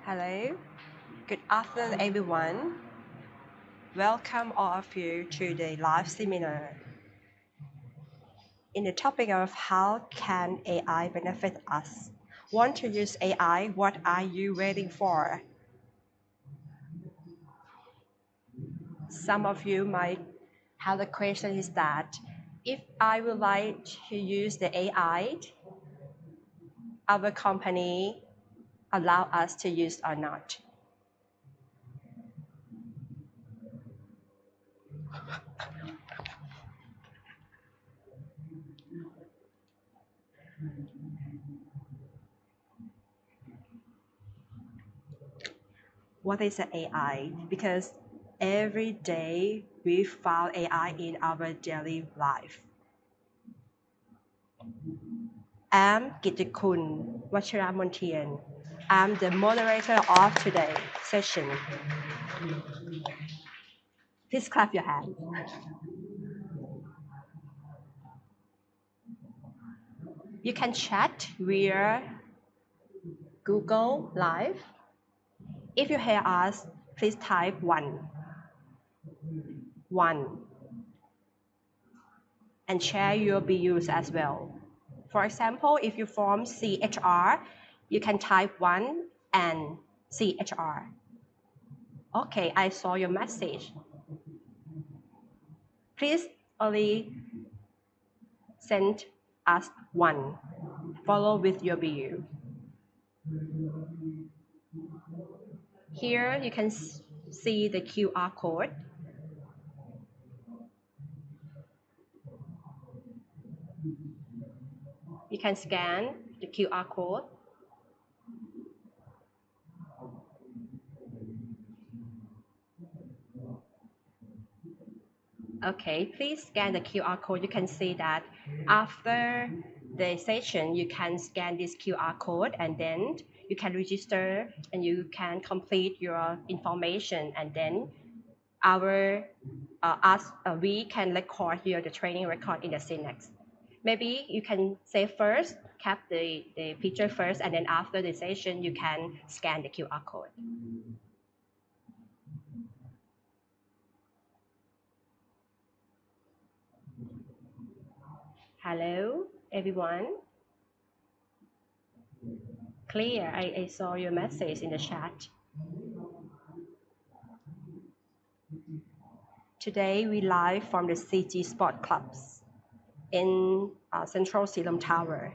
Hello, good afternoon, everyone. Welcome all of you to the live seminar. In the topic of how can AI benefit us? Want to use AI? What are you waiting for? Some of you might have the question is that if I would like to use the AI, our company allow us to use or not? What is an AI? Because every day we found AI in our daily life. I'm Gitikun Vacharamontian. I'm the moderator of today's session. Please clap your hands. You can chat via Google Live. If you hear us, please type 1 and share your views as well. For example, if you form CHR, you can type 1 and CHR. Okay, I saw your message. Please only send us 1. Follow with your view. Here you can see the QR code. You can scan the QR code. Okay, please scan the QR code. You can see that after the session, you can scan this QR code and then you can register and you can complete your information and then we can record here the training record in the Synex. Maybe you can save first, cap the picture first, and then after the session, you can scan the QR code. Hello, everyone. Clear, I saw your message in the chat. Today, we live from the CG Sport Clubs in Central Siloam Tower.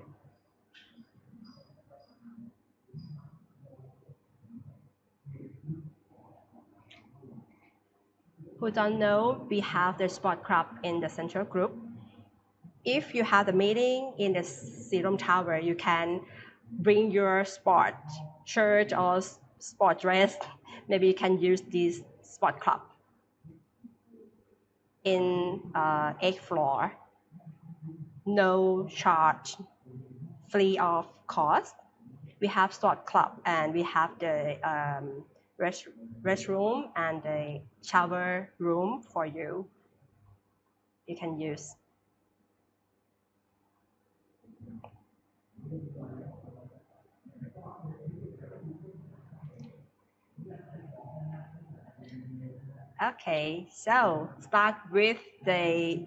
Who don't know, we have the sport club in the Central Group. If you have the meeting in the Siloam Tower, you can bring your sport shirt or sport dress. Maybe you can use this sport club in 8th floor. No charge, free of cost. We have sport club and we have the restroom and the shower room for you. You can use. Okay, so start with the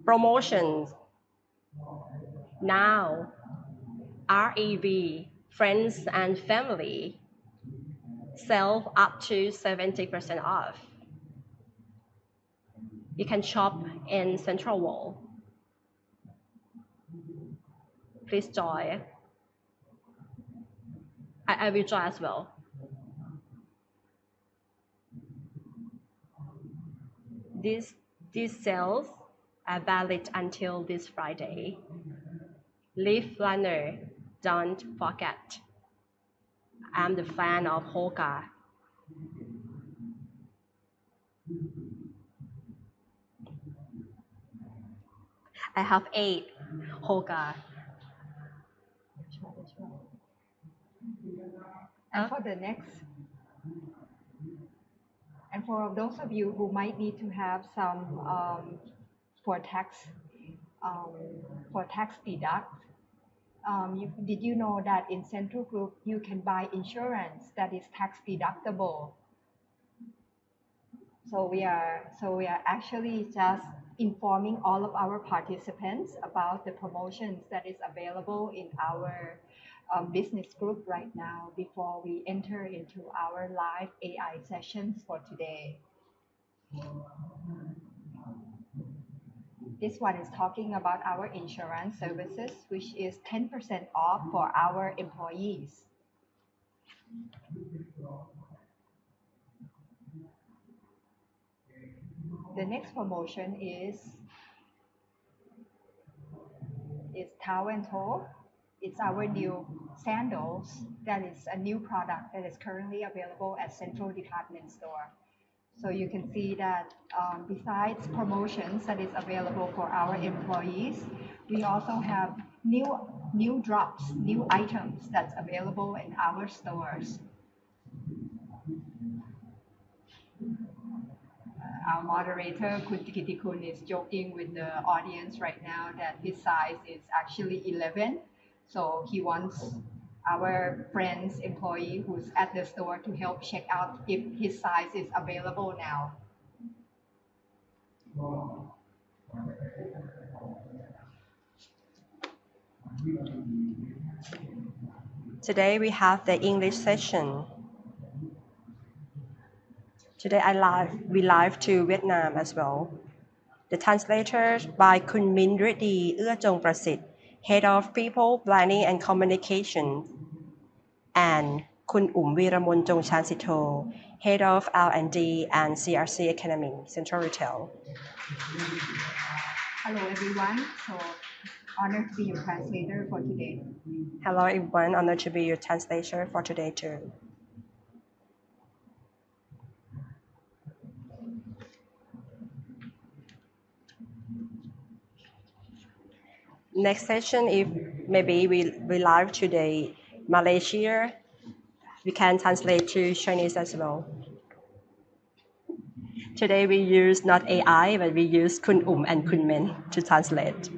promotions. Now, REV, friends and family, sell up to 70% off. You can shop in Central Wall. Please join. I will join as well. These sales are valid until this Friday. Leaf runner, don't forget. I'm the fan of Hoka. I have 8 Hoka. And for the next, and for those of you who might need to have some for tax deduct, Did you know that in Central Group you can buy insurance that is tax deductible? So we are actually just informing all of our participants about the promotions that is available in our business group right now before we enter into our live AI sessions for today. This one is talking about our insurance services, which is 10% off for our employees. The next promotion is Towel and Toe. It's our new sandals. That is a new product that is currently available at Central Department Store. So you can see that besides promotions that is available for our employees, we also have new drops, new items that's available in our stores. Our moderator, Kun Tikitikun, is joking with the audience right now that his size is actually 11. So he wants our friend's employee who's at the store to help check out if his size is available now. Today we have the English session. Today we live to Vietnam as well. The translator by Kun Min Reddy Ua Chong Prasit, Head of People Planning and Communication, and Kun Viramon Chong Chansito, Head of L&D and CRC Academy, Central Retail. Hello everyone. So honored to be your translator for today. Hello everyone, honored to be your translator for today too. Next session, if maybe we live today Malaysia, we can translate to Chinese as well. Today we use not AI, but we use Kun and Kun Men to translate.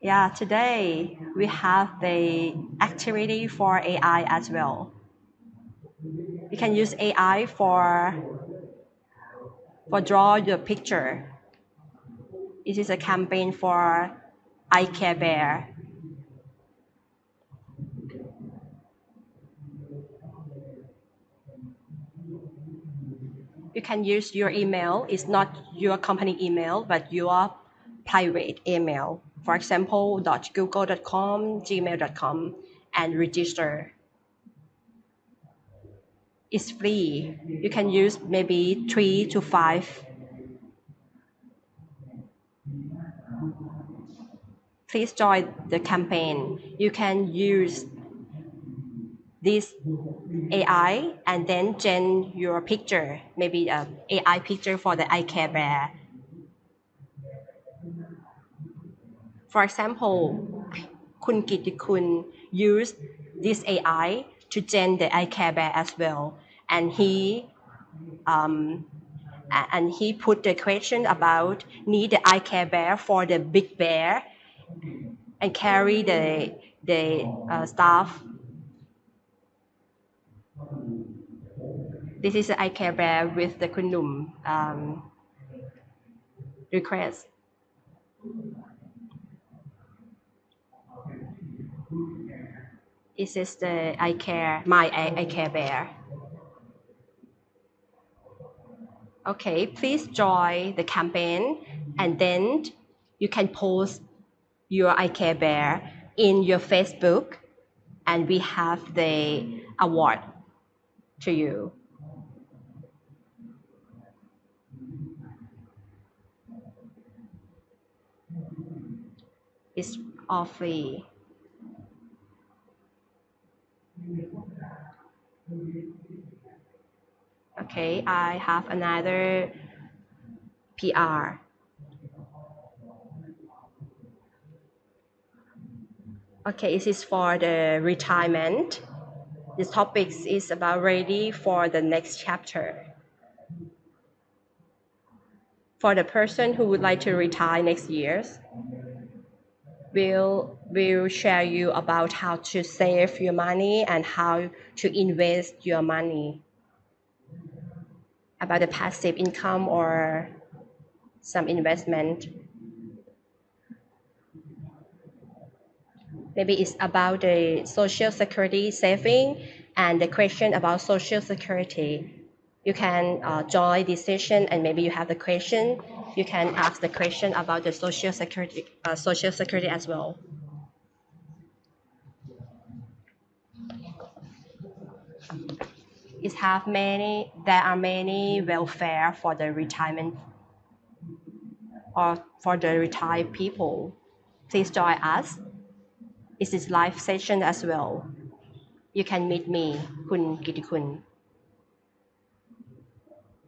Yeah, today we have the activity for AI as well. You can use AI for draw your picture. It is a campaign for I Care Bear. You can use your email. It's not your company email, but your private email. For example, .google.com, gmail.com, and register. It's free. You can use maybe 3 to 5. Please join the campaign. You can use this AI and then gen your picture, maybe an AI picture for the I Care Bear. For example, Kun Kitikun used this AI to gen the I Care Bear as well, and he put the question about need the I Care Bear for the big bear and carry the stuff. This is the I Care Bear with the Kunum request. This is the I Care Bear. Okay, please join the campaign and then you can post your I Care Bear in your Facebook and we have the award to you. It's all free. Okay, I have another PR. Okay, this is for the retirement. This topic is about ready for the next chapter. for the person who would like to retire next year, we'll share you about how to save your money and how to invest your money, about the passive income or some investment. Maybe it's about the social security saving and the question about social security. You can join this session and maybe you have the question. You can ask the question about the social security as well. There are many welfare for the retirement or for the retired people. Please join us. It is live session as well. You can meet me, Kun Gitikun,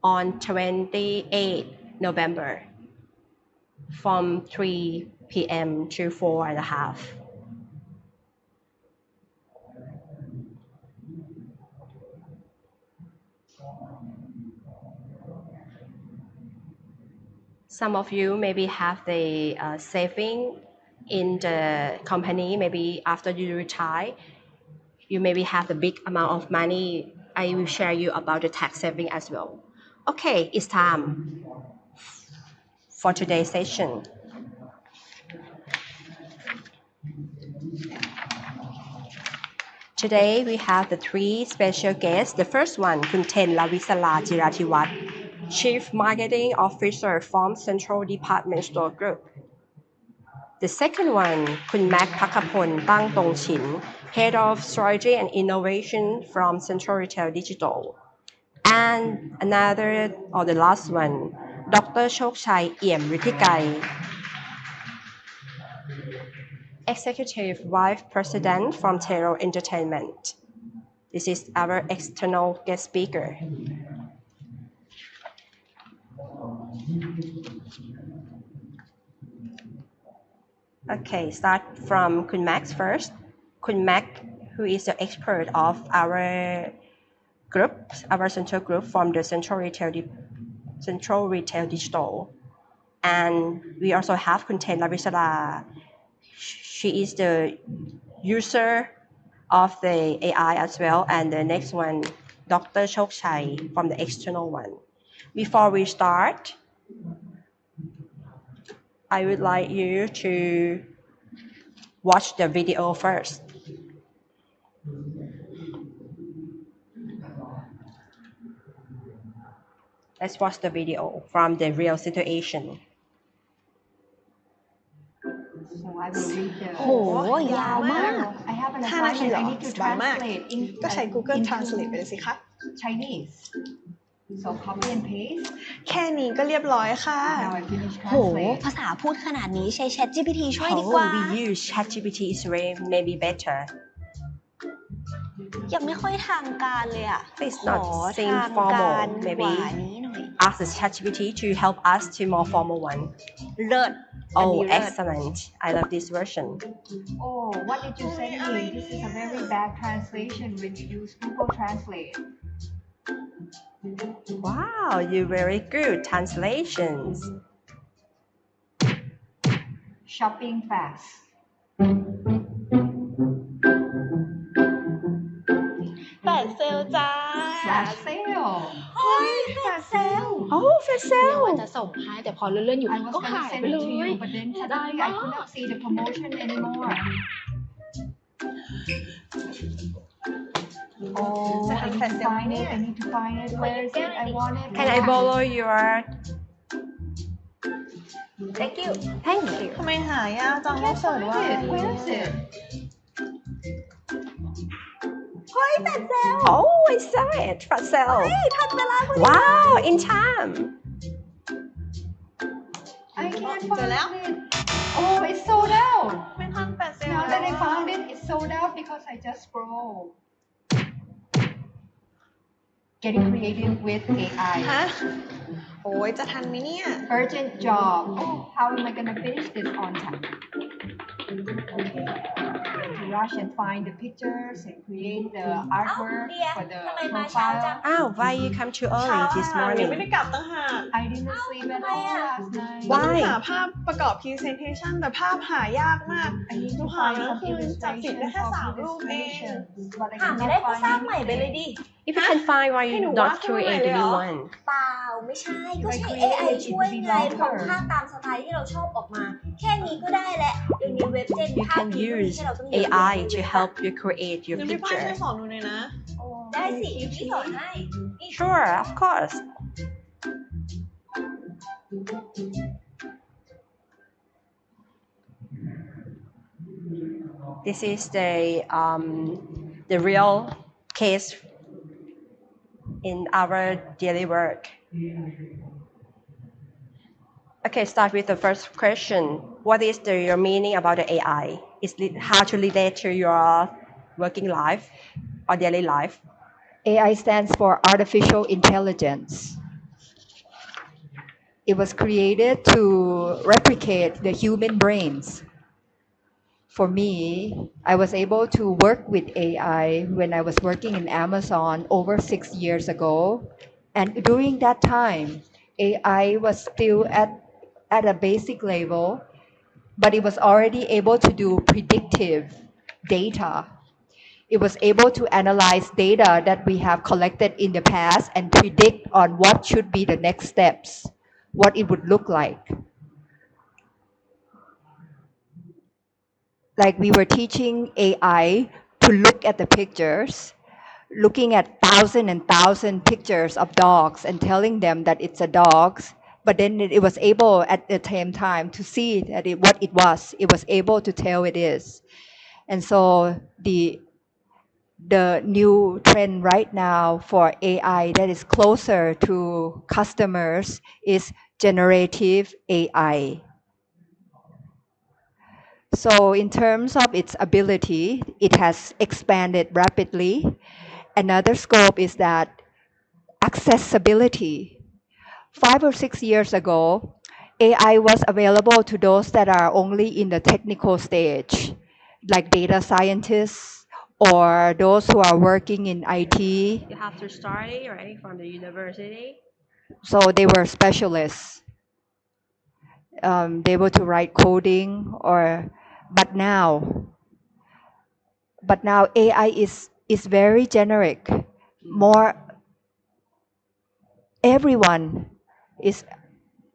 on 28 November from 3 p.m. to 4:30. Some of you maybe have the saving in the company. Maybe after you retire, you maybe have the big amount of money. I will share you about the tax saving as well. Okay, it's time for today's session. Today we have the three special guests. The first one, Kun Ten Lavisala Jiratiwat, Chief Marketing Officer from Central Department Store Group. The second one, Kun Mac Pakapon Tang Tong Chin, Head of Strategy and Innovation from Central Retail Digital. And another, or the last one, Dr. Chok Chai Iem Ritikai, Executive Vice President from Tero Entertainment. This is our external guest speaker. Okay, start from Kun Max first. Kun Mac, who is the expert of our group, our central group from the Central Retail Digital. And we also have Kun Ten Lavisala. She is the user of the AI as well. And the next one, Dr. Chok Chai from the external one. Before we start, I would like you to watch the video first. Let's watch the video from the real situation. So I will read the โหยาวมาก I have an 5 นาที assignment เหรอ I need to สบายมาก translate in ก็ใช้ Google into Translate ไปเลยสิคะ Chinese so copy and paste แค่นี้ก็เรียบร้อยค่ะ now I finish โห translate ภาษาพูดขนาดนี้ใช้ ChatGPT ช่วยดีกว่า we use ChatGPT is maybe better. ยังไม่ค่อยทางการเลยอ่ะ Please ข not อ seem ทาง formal. การ Maybe กว่านี้หน่อย ask the ChatGPT to help us to more formal one. เลิศอัน Oh, นี้เลิศ excellent. I love this version. oh what did you send me this is a very bad translation when you use Google Translate Wow, you very good translations. shopping fast แปดเซลจ้า flash sale เฮ้ยแปดเซล Oh, for เดี๋ยวว่า sale. จะส่งให้แต่พอเลื่อนๆอยู่ I was ก็ gonna หาย send ไป it เล to ย you but then suddenly I could not see the promotion anymore oh I need to find it I need to find it where is it I want it Can I borrow your... thank you Thank you. ทำไมหายากจังว่า Can't เสิร์ชว่า find it where is it เฮ้ยแปดเซล Oh, I saw it. For sale. ทันเวลาพอดี Wow, in time. I can't เจอแล้ว find it oh it's sold out ไม่ทัน8 เซล now แล้ that ว I found it it's sold out because I just scrolled getting creative with AI ฮะโอ้ยจะทันไหมเนี่ย urgent job oh how am I gonna finish this on time okay rush and find the pictures and create the artwork Dear, for the ทำไมมาเช้าจัง profile. Why you come too เช้า early อา this หารยังไม่ morning? ได้กลับตั้งหาก I didn't sleep at all last night. ต้อง Why? หาภาพประกอบ presentation แต่ภาพหายากมาก I need หนู to หา find ทั้ง some คืนจับจิตได้ illustrations แค่ of 3 รูปเอง illustrations, but I หาไม่ cannot ได้ก็ find สร้างใหม่ไปเลย anything. ดิ If you can find, why ให้ you หนู not วาดขึ้นมาใหม่ create เล a ยเหร new อ one? เปล่าไม่ใช่ ก็ใช้ Like AI create ช่วยไง developer พร้อมภาพตามสไตล์ที่เราชอบออกมา แค่นี้ก็ได้แหละเดี๋ยวนี้เว็บเจน You ภาพ can นี้ก็มี use ให้เราต้องเยอะแยะ AI ใน to เว็บอะ help you create your งั้นพี่ฝ้ายช่วย picture. สอนหนูหน่อยนะ ได้สิเดี๋ยวพี่สอนให้นี่ Sure, of course. This is the real case in our daily work. Okay, start with the first question. What is your meaning about the AI? Is it how to relate to your working life or daily life? AI stands for artificial intelligence. It was created to replicate the human brains. For me, I was able to work with AI when I was working in Amazon over 6 years ago. And during that time, AI was still at a basic level, but it was already able to do predictive data. It was able to analyze data that we have collected in the past and predict on what should be the next steps, what it would look like. Like we were teaching AI to look at the pictures, looking at thousand and thousand pictures of dogs and telling them that it's a dog, but then it was able at the same time to see that what it was. It was able to tell it is. And so the new trend right now for AI that is closer to customers is generative AI. So in terms of its ability, it has expanded rapidly. Another scope is that accessibility. 5 or 6 years ago, AI was available to those that are only in the technical stage, like data scientists or those who are working in IT. You have to start it right from the university. So they were specialists. They were to write coding but now AI is very generic. More everyone is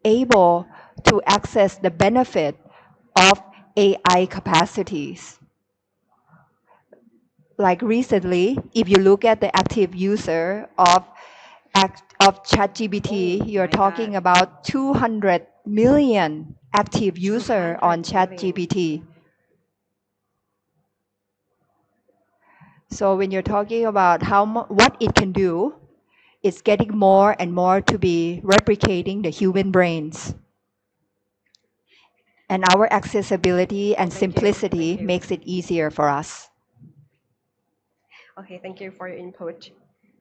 able to access the benefit of AI capacities. Like recently, if you look at the active user of ChatGPT, you're my talking God. about 200 million active user 200 on million. ChatGPT. So when you're talking about what it can do, it's getting more and more to be replicating the human brains. And our accessibility and Thank you. simplicity Thank you. makes it easier for us. Okay, thank you for your input.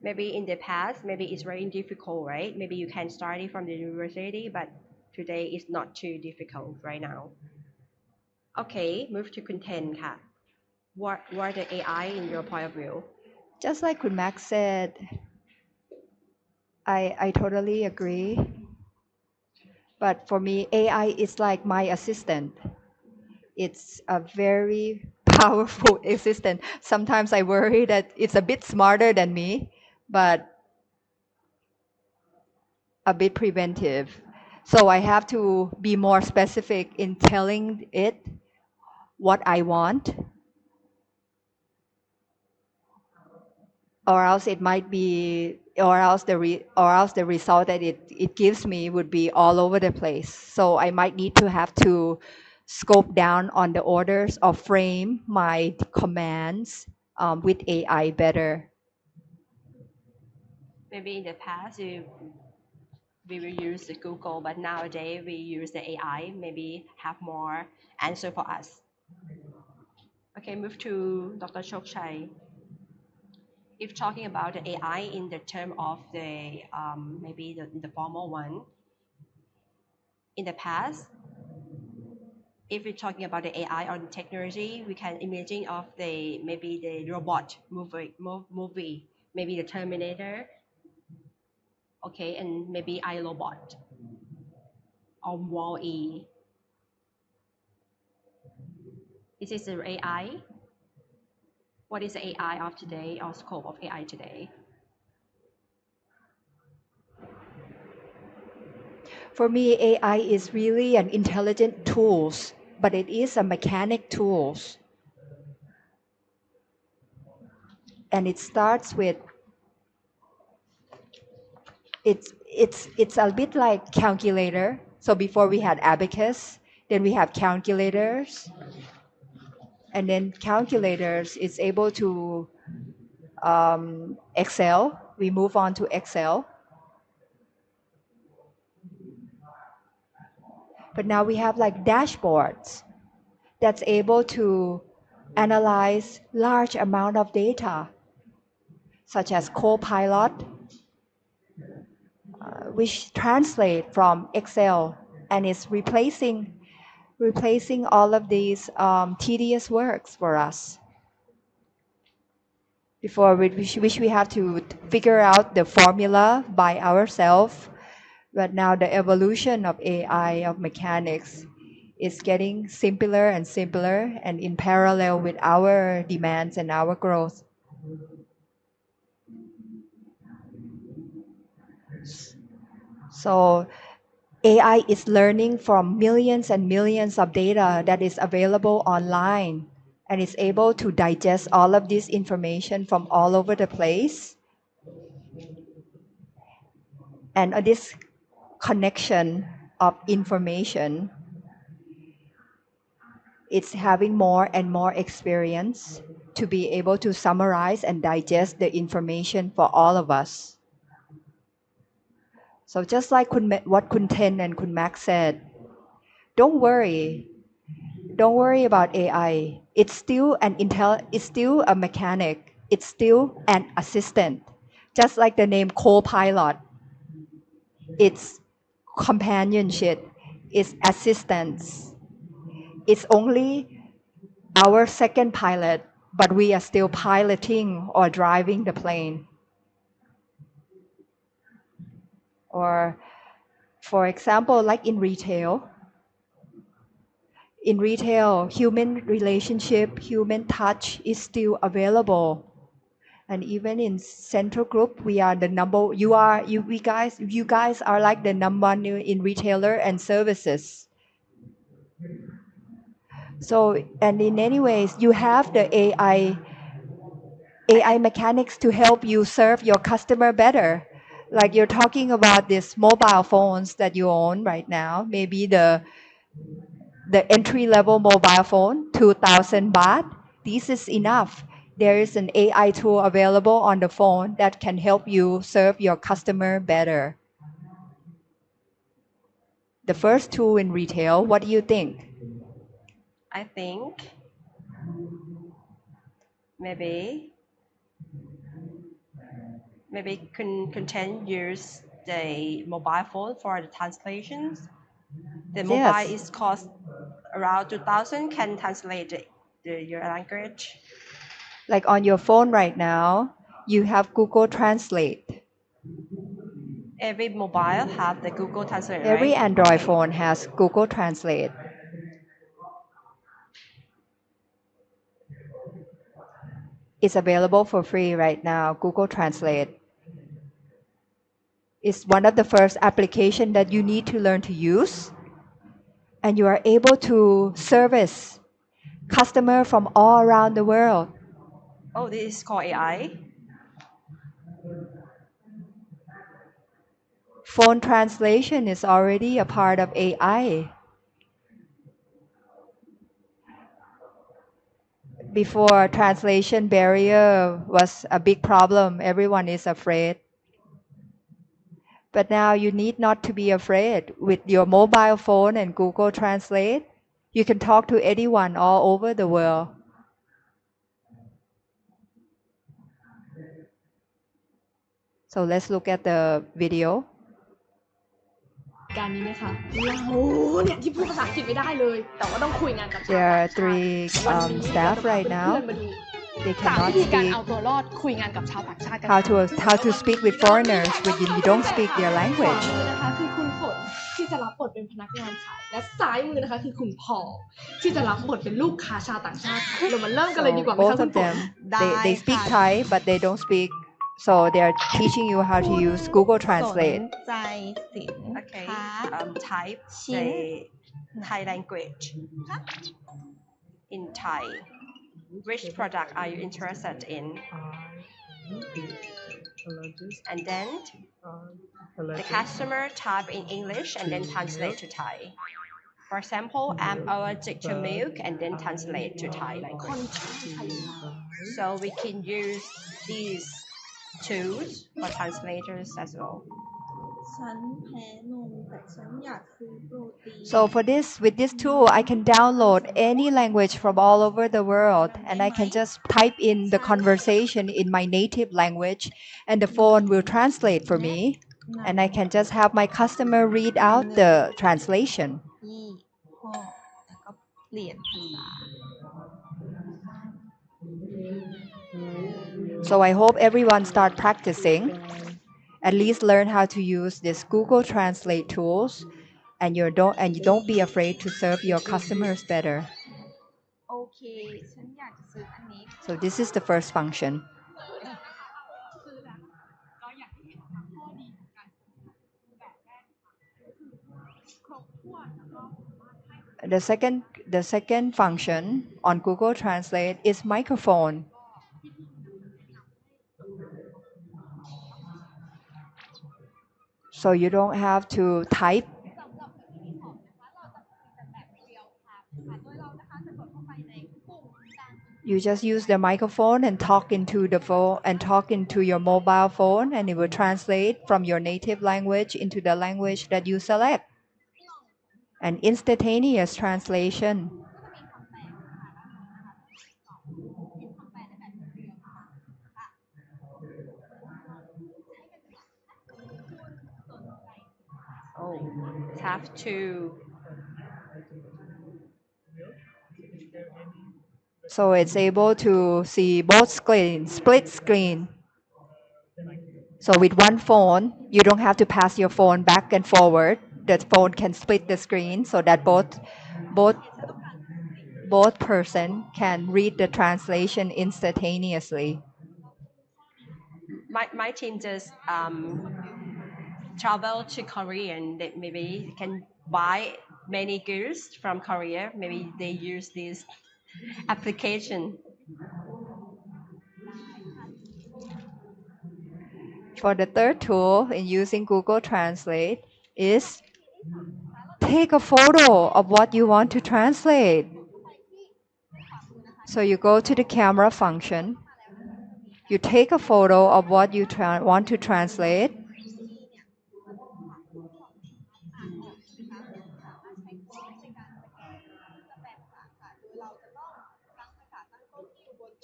Maybe in the past, maybe it's very difficult, right? Maybe you can start it from the university, but today it's not too difficult right now. Okay, move to content ค่ะ What the AI in your point of view? Just like Kun Max said, I totally agree. But for me, AI is like my assistant. It's a very powerful assistant. Sometimes I worry that it's a bit smarter than me, but a bit preventive. So I have to be more specific in telling it what I want, or else it might be, or else the result that it gives me would be all over the place. So I might need to have to scope down on the orders or frame my commands with AI better. Maybe in the past we will use the Google, but nowadays we use the AI. Maybe have more answer for us. Okay, move to Dr. Chokchai. If talking about the AI in the term of the maybe the formal one, in the past, if we're talking about the AI or the technology, we can imagine of maybe the robot movie, maybe the Terminator, okay, and maybe iRobot or Wall-E. This is the AI. What is the AI of today or scope of AI today? For me, AI is really an intelligent tools, but it is a mechanic tools. And it starts with it's a bit like calculator. So before we had abacus, then we have calculators, and then calculators is able to Excel. We move on to Excel. But now we have like dashboards that's able to analyze large amount of data, such as Copilot, which translate from Excel and is replacing all of these tedious works for us. Before which we have to figure out the formula by ourselves, but now the evolution of AI, of mechanics, is getting simpler and simpler and in parallel with our demands and our growth. So AI is learning from millions and millions of data that is available online and is able to digest all of this information from all over the place. And this connection of information, it's having more and more experience to be able to summarize and digest the information for all of us. So just like what Kun Ten and Kun Max said, don't worry about AI. It's still it's still a mechanic. It's still an assistant. Just like the name co-pilot, it's companionship, it's assistance. It's only our second pilot, but we are still piloting or driving the plane. Or, for example, like in retail, human relationship, human touch is still available. And even in Central Group, we are the number. You guys are like the number one in retailer and services. So, and in any ways, you have the AI mechanics to help you serve your customer better. Like you're talking about these mobile phones that you own right now, maybe the entry level mobile phone, 2,000 baht. This is enough. There is an AI tool available on the phone that can help you serve your customer better. The first tool in retail, what do you think? I think maybe can use the mobile phone for the translations. The mobile Yes. is cost around 2,000. Can translate your language. Like on your phone right now, you have Google Translate. Every mobile have the Google Translate, Every right? Android Okay. phone has Google Translate. It's available for free right now, Google Translate. It's one of the first application that you need to learn to use. And you are able to service customer from all around the world. Oh, this is called AI. Phone translation is already a part of AI. Before, translation barrier was a big problem. Everyone is afraid. But now you need not to be afraid. With your mobile phone and Google Translate, you can talk to anyone all over the world. So let's look at the video. การนี้ไหมคะเราเนี่ยที่พูดภาษาอังกฤษไม่ได้เลย แต่ว่าต้องคุยงานกับชาว There ต่าง are ชาติ three วันนี้ staff เรา right จะพา now. เพื่อนๆมาดู They สาม cannot วิธีการ speak เอาตัวรอดคุยงานกับชาวต่างชาติกัน how to speak with foreigners when you don't speak their ขวา language. มือนะคะคือคุณฝนที่จะรับบทเป็นพนักงานขายและซ้ายมือนะคะคือคุณพอลที่จะรับบทเป็นลูกค้าชาวต่างชาติค่ะเรามาเริ่มกันเลยดีกว่าไหม Both คะคุณ of ฝน them, they speak Thai, but they don't speak. So they are teaching you how to use Google สน Translate. ใจสิน Okay. ค้า Type ชิ้น the Thai language. In Thai, which product are you interested in? And then the customer type in English and then translate to Thai. For example, I'm allergic to milk and then translate to Thai คน language. ชอบไทยอยู่แล้ว So we can use these tools for translators as well. ฉันแพ้นมแต่ฉันอยากซื้อโปรตีน So with this tool, I can download any language from all over the world, and I can just type in the conversation in my native language, and the phone will translate for me, and I can just have my customer read out the translation. ที่พ่อแล้วก็เปลี่ยนภาษา So I hope everyone start practicing, at least learn how to use this Google Translate tools, and you don't be afraid to serve your customers better. โอเค ฉันอยากจะซื้ออันนี้ So this is the first function. คือแบบก็อย่างที่เห็นค่ะข้อดีของการแบบแรกคือครบถ้วนแล้วก็สามารถให้ The second function on Google Translate is microphone. So you don't have to type. สำหรับแบบที่สองนะคะเราจะคุยกันแบบเรียลไทม์ค่ะโดยเรานะคะจะกดเข้าไปในปุ่มการ You just use the microphone and talk into the phone and talk into your mobile phone, and it will translate from your native language into the language that you select. An instantaneous translation. Oh, have to. So it's able to see both screens, split screen. So with one phone, you don't have to pass your phone back and forward. The phone can split the screen so that both person can read the translation instantaneously. My team just travel to Korea and they maybe can buy many goods from Korea. Maybe they use this application. For the third tool in using Google Translate is take a photo of what you want to translate. So you go to the camera function. You take a photo of what you want to translate.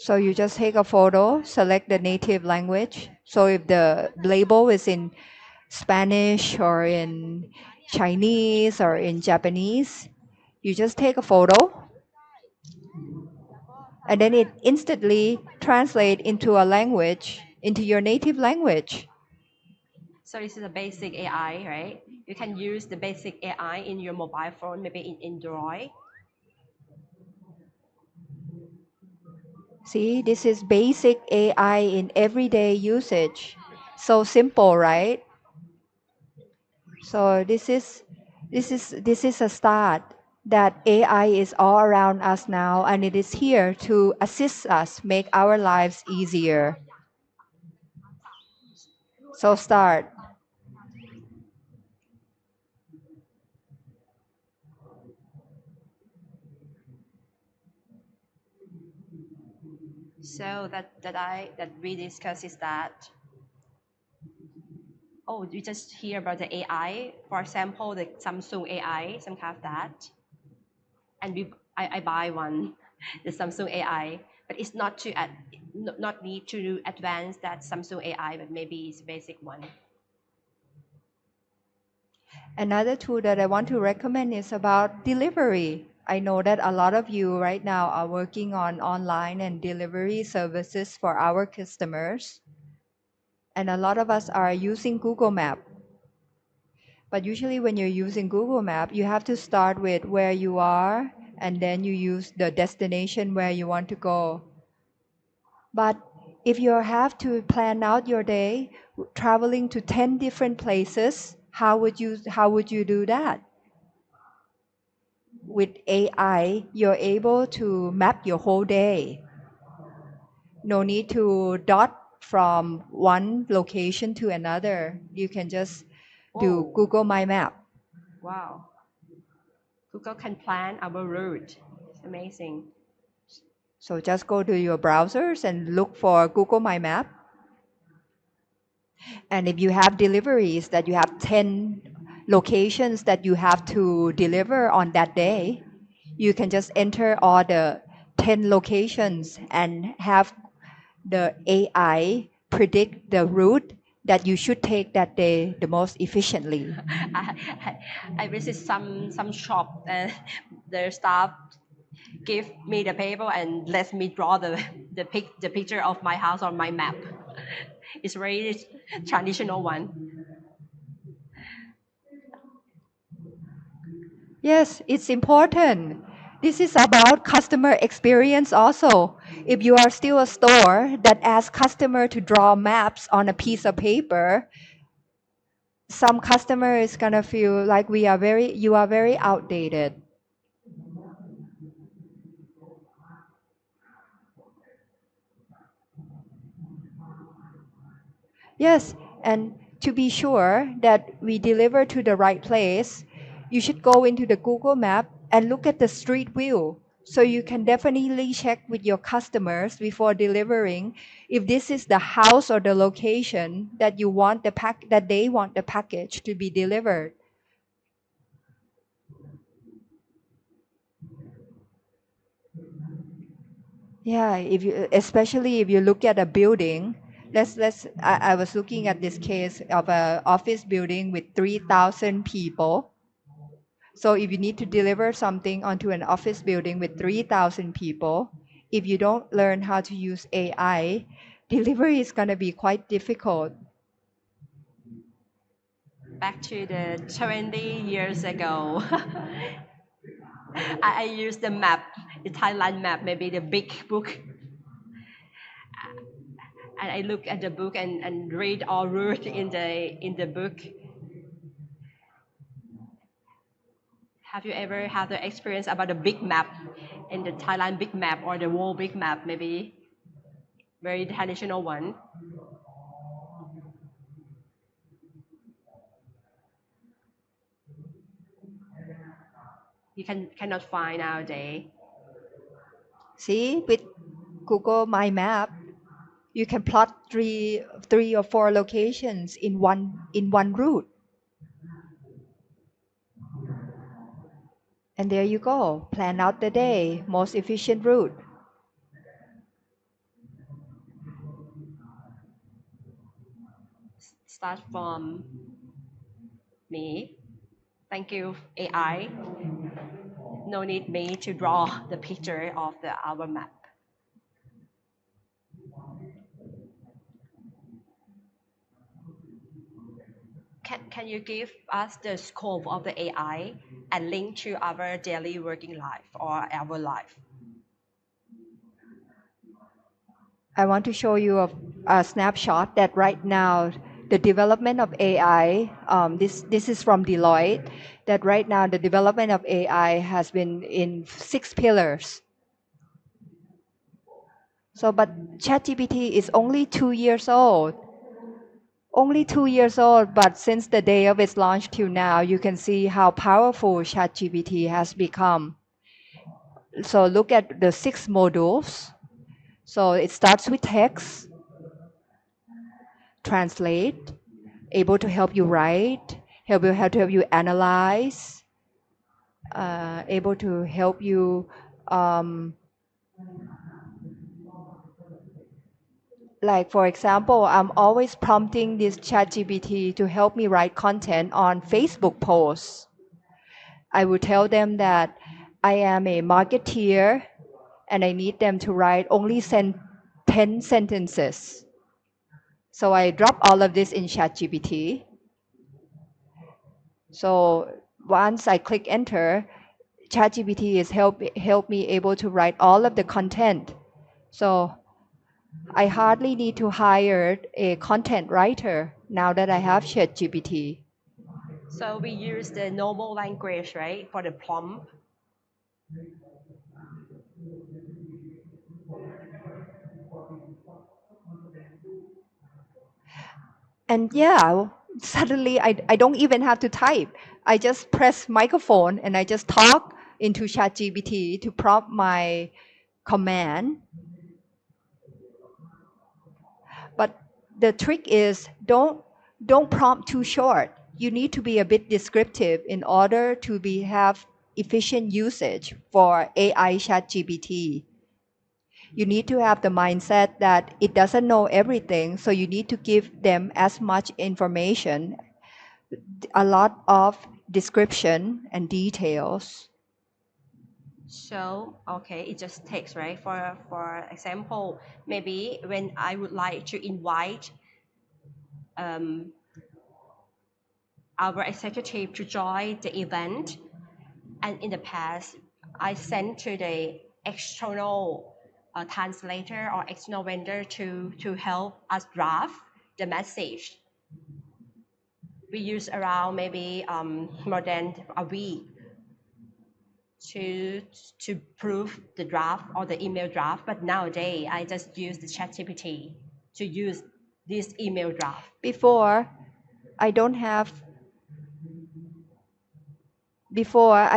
So you just take a photo, select the native language. So if the label is in Spanish or in Chinese or in Japanese, you just take a photo, and then it instantly translates into a language, into your native language. So this is a basic AI, right? You can use the basic AI in your mobile phone, maybe in Android. See, this is basic AI in everyday usage. So simple, right? So this is a start that AI is all around us now, and it is here to assist us make our lives easier. So start. So that we discuss is that you just hear about the AI. For example, the Samsung AI, some kind of that, and I buy one, the Samsung AI, but it's not need to advance that Samsung AI, but maybe it's basic one. Another tool that I want to recommend is about delivery. I know that a lot of you right now are working on online and delivery services for our customers. And a lot of us are using Google Map. But usually when you're using Google Map, you have to start with where you are and then you use the destination where you want to go. But if you have to plan out your day traveling to 10 different places, how would you do that? With AI, you're able to map your whole day. No need to dot from one location to another. You can just do Oh. Google My Map. Wow. Google can plan our route. It's amazing. So just go to your browsers and look for Google My Map. And if you have deliveries that you have 10 locations that you have to deliver on that day, you can just enter all the 10 locations and have the AI predict the route that you should take that day the most efficiently. I visit some shop and their staff give me the paper and let me draw the picture of my house on my map. It's very traditional one. Yes, it's important. This is about customer experience also. If you are still a store that asks customer to draw maps on a piece of paper, some customer is gonna feel like you are very outdated. Yes, and to be sure that we deliver to the right place, you should go into the Google Map and look at the street view. So you can definitely check with your customers before delivering if this is the house or the location that you want that they want the package to be delivered. Yeah, especially if you look at a building, I was looking at this case of a office building with 3,000 people. So if you need to deliver something onto an office building with 3,000 people, if you don't learn how to use AI, delivery is going to be quite difficult. Back to the 20 years ago. I used the map, the Thailand map, maybe the big book. And I look at the book and read all route in the book. Have you ever had the experience about the big map in the Thailand big map or the world big map, maybe very traditional one? You cannot find nowadays. See, with Google My Map, you can plot three or four locations in one route. And there you go. Plan out the day, most efficient route. Start from me. Thank you, AI. No need me to draw the picture of our map. Can you give us the scope of the AI and link to our daily working life or our life? I want to show you a snapshot that right now the development of AI, this is from Deloitte, that right now the development of AI has been in 6 pillars. So, but ChatGPT is only 2 years old. Only 2 years old, but since the day of its launch till now, you can see how powerful ChatGPT has become. So look at the 6 modules. So it starts with text, translate, able to help you write, help you analyze, able to help you Like, for example, I'm always prompting this ChatGPT to help me write content on Facebook posts. I would tell them that I am a marketeer and I need them to write only 10 sentences. So I drop all of this in ChatGPT. So once I click enter, ChatGPT is help me able to write all of the content. So I hardly need to hire a content writer now that I have ChatGPT. So we use the normal language, right, for the prompt. And yeah, suddenly I don't even have to type. I just press microphone and I just talk into ChatGPT to prompt my command. But the trick is don't prompt too short. You need to be a bit descriptive in order to have efficient usage for AI ChatGPT. You need to have the mindset that it doesn't know everything, so you need to give them as much information, a lot of description and details. So, okay, it just takes, right? For example, maybe when I would like to invite um, our executive to join the event, and in the past, I sent to the external translator or external vendor to help us draft the message. We use around maybe more than a week to prove the draft or the email draft. But nowadays, I just use the ChatGPT to use this email draft. Before, I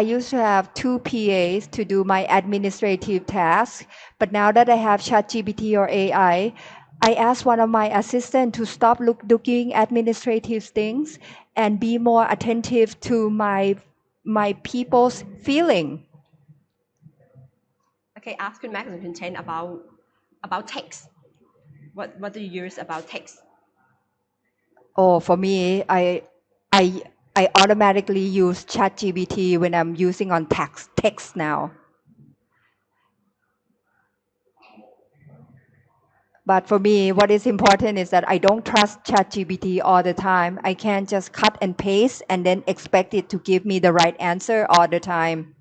used to have 2 PAs to do my administrative tasks, but now that I have ChatGPT or I asked one of my assistants to stop looking administrative things and be more attentive to my people's feeling. Okay, askคุณ Max and content about text. What do you use about text? Oh, for me, I automatically use ChatGPT when I'm using on text now. But for me, what is important is that I don't trust ChatGPT all the time. I can't just cut and paste and then expect it to give me the right answer all the time.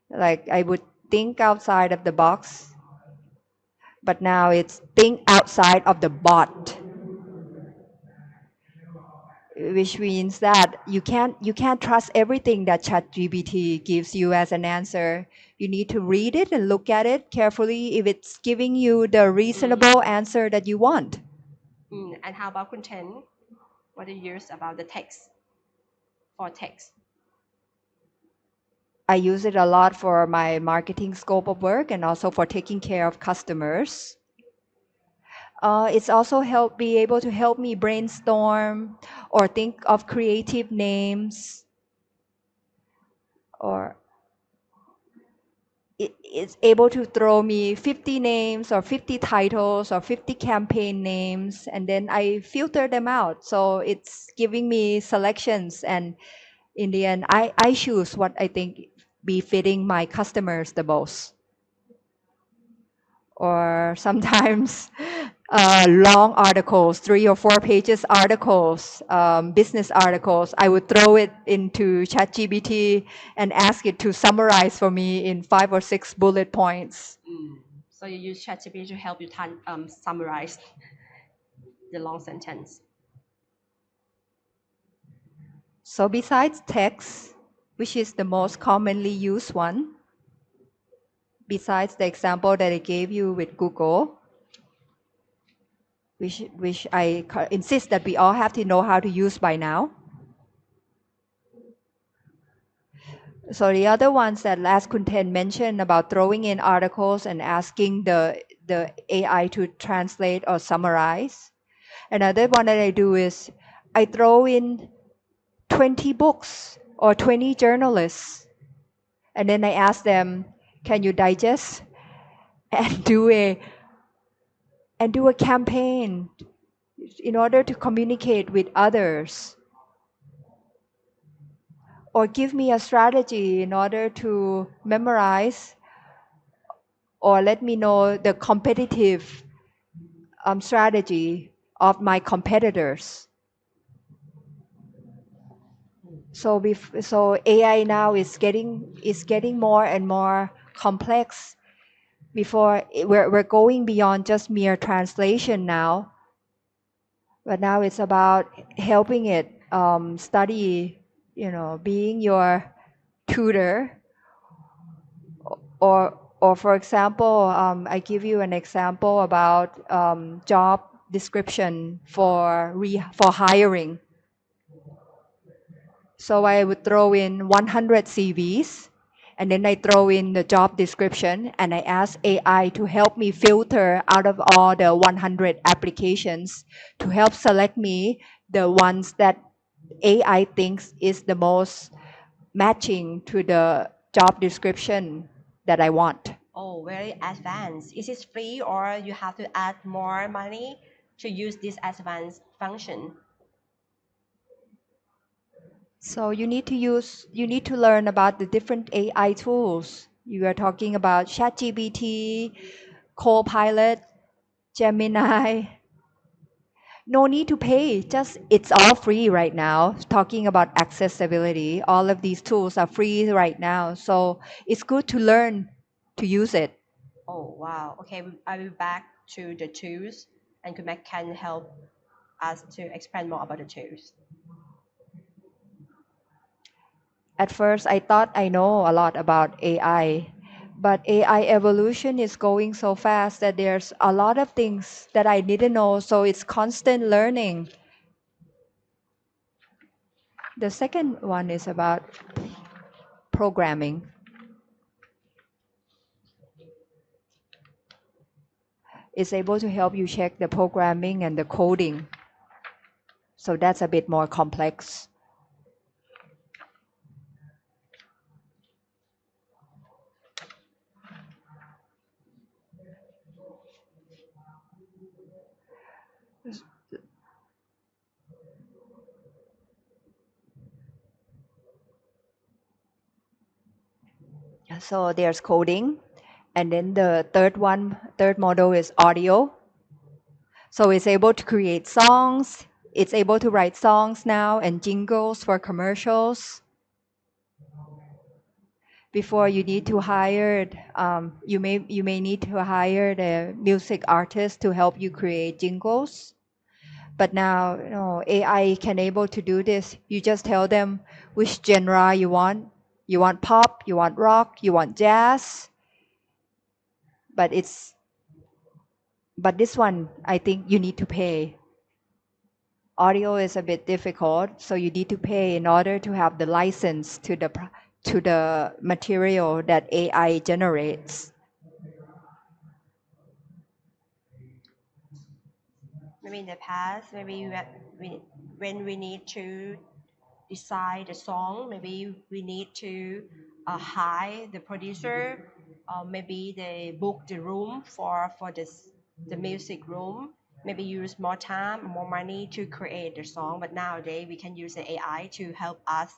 Like I would think outside of the box, but now it's think outside of the bot, which means that you can't trust everything that ChatGPT gives you as an answer. You need to read it and look at it carefully if it's giving you the reasonable answer that you want. And how about content? What do you use about the text for text? I use it a lot for my marketing scope of work and also for taking care of customers. It's also be able to help me brainstorm or think of creative names, or it's able to throw me 50 names or 50 titles or 50 campaign names, and then I filter them out. So it's giving me selections, and in the end, I choose what I think be fitting my customers the most. Or sometimes long articles, 3 or 4 pages articles, business articles, I would throw it into ChatGPT and ask it to summarize for me in 5 or 6 bullet points. So you use ChatGPT to help you summarize the long sentence. So besides text, which is the most commonly used one, besides the example that I gave you with Google, which I insist that we all have to know how to use by now. So the other ones that last content mentioned about throwing in articles and asking the AI to translate or summarize. Another one that I do is I throw in 20 books or 20 journalists, and then I ask them, can you digest and do a and do a campaign in order to communicate with others, or give me a strategy in order to memorize, or let me know the competitive strategy of my competitors. So AI now is getting more and more complex. Before we're going beyond just mere translation now, but now it's about helping it study, being your tutor, or for example, I give you an example about job description for hiring. So I would throw in 100 CVs, and then I throw in the job description, and I ask AI to help me filter out of all the 100 applications to help select me the ones that AI thinks is the most matching to the job description that I want. Oh, very advanced. Is it free or you have to add more money to use this advanced function? So you need to learn about the different AI tools. You are talking about ChatGPT, Copilot, Gemini. No need to pay. Just it's all free right now. Talking about accessibility, all of these tools are free right now. So it's good to learn to use it. Oh, wow. Okay, I will back to the tools and Kumek can help us to explain more about the tools. At first, I thought I know a lot about AI, but AI evolution is going so fast that there's a lot of things that I didn't know, so it's constant learning. The second one is about programming. It's able to help you check the programming and the coding. So that's a bit more complex. So there's coding, and then the third model is audio. So it's able to create songs. It's able to write songs now and jingles for commercials. Before you need to hire, you may need to hire the music artist to help you create jingles. But now, AI can able to do this. You just tell them which genre you want. You want pop, you want rock, you want jazz. But this one, I think you need to pay. Audio is a bit difficult, so you need to pay in order to have the license to the material that AI generates. Maybe in the past, maybe when we need to decide the song, maybe we need to hire the producer, or maybe they book the room for the music room. Maybe use more time, more money to create the song. But nowadays we can use the AI to help us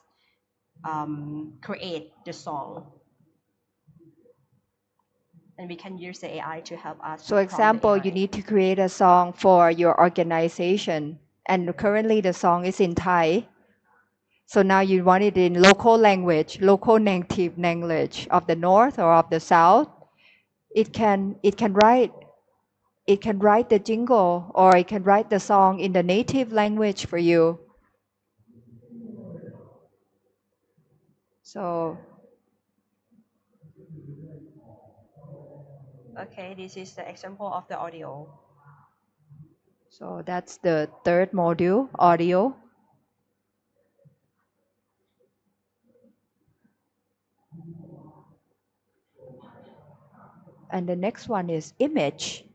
create the song, and we can use the AI to help us. So, example, you need to create a song for your organization, and currently the song is in Thai. So now you want it in local language, local native language of the north or of the south. It can write the jingle, or it can write the song in the native language for you. So Okay, this is the example of the audio. so that's the third module, audio. And the next one is image.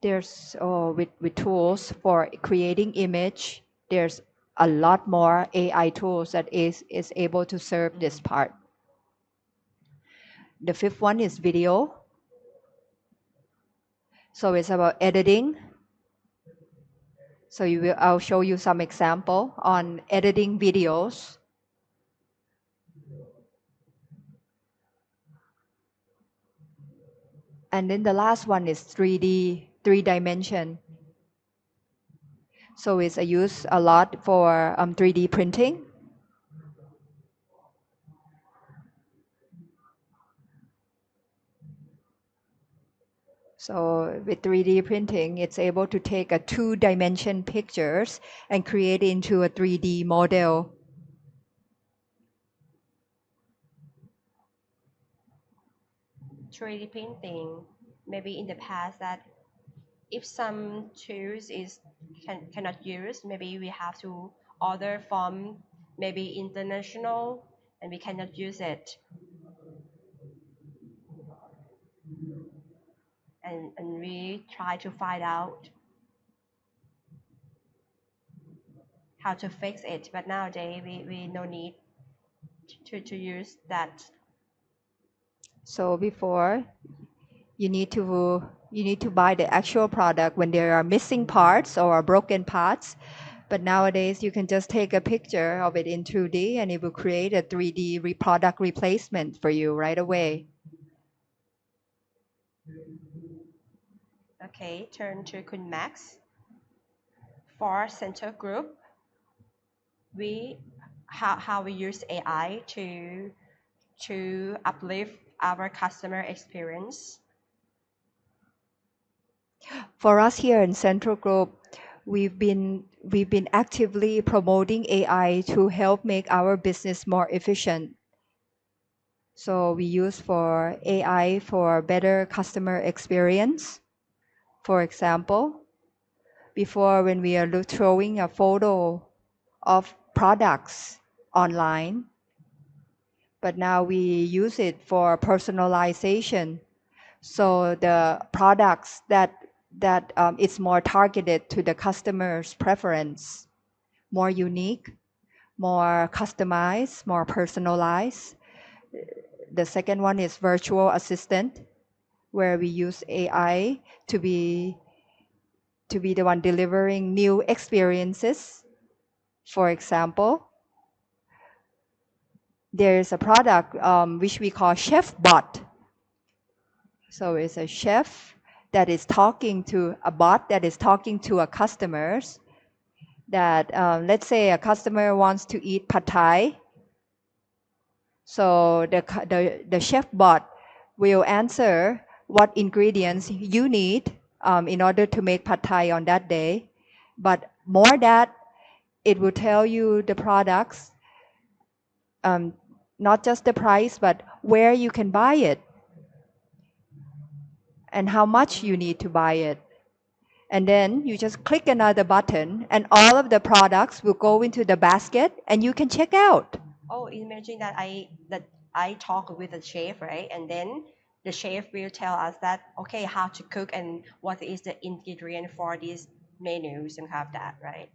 There's with tools for creating image, there's a lot more AI tools that is able to serve this part. The fifth one is video. So it's about editing. So I'll show you some example on editing videos. And then the last one is 3D, 3D. So it's used a lot for 3D printing. So with 3D printing, it's able to take a 2-dimension pictures and create it into a 3D model. Three D printing, maybe in the past that if some tools cannot use, maybe we have to order from maybe international and we cannot use it. And we try to find out how to fix it. But nowadays we no need to use that. So before, you need to buy the actual product when there are missing parts or broken parts. But nowadays, you can just take a picture of it in 2D and it will create a 3D product replacement for you right away. Okay, turn to Kun Max. For Center Group, how we use AI to uplift our customer experience. For us here in Central Group, we've been actively promoting AI to help make our business more efficient. So we use for AI for better customer experience. For example, before when we are throwing a photo of products online, but now we use it for personalization. So the products that it's more targeted to the customer's preference, more unique, more customized, more personalized. The second one is virtual assistant, where we use AI to be the one delivering new experiences. For example, there is a product which we call Chef Bot. So it's a chef that is talking to a bot that is talking to a customers. That let's say a customer wants to eat pad thai. So the chef bot will answer what ingredients you need in order to make pad thai on that day. But more that it will tell you the products, not just the price, but where you can buy it and how much you need to buy it. And then you just click another button and all of the products will go into the basket and you can check out. Oh, imagine that I talk with the chef, right? And then the chef will tell us that, okay, how to cook and what is the ingredient for this menu, something like that, right?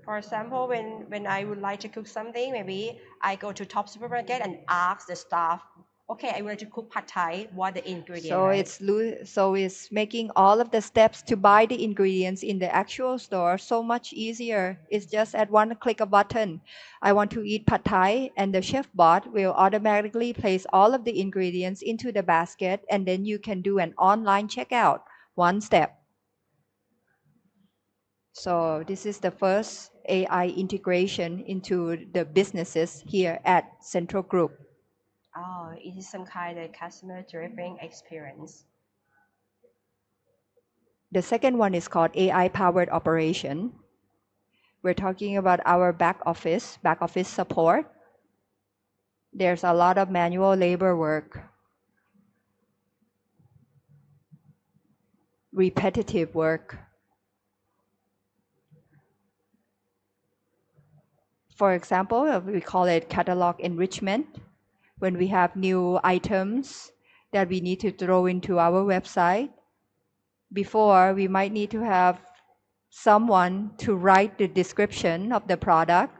For example, when I would like to cook something, maybe I go to top supermarket and ask the staff, okay, I would like to cook pad thai, what the ingredient, So right? it's making all of the steps to buy the ingredients in the actual store so much easier. It's just at one click a button. I want to eat pad thai, and the chef bot will automatically place all of the ingredients into the basket, and then you can do an online checkout, one step. So this is the first AI integration into the businesses here at Central Group. Oh, it is some kind of customer-driven experience. The second one is called AI-powered operation. We're talking about our back office support. There's a lot of manual labor work, repetitive work. For example, we call it catalog enrichment. When we have new items that we need to throw into our website, before we might need to have someone to write the description of the product,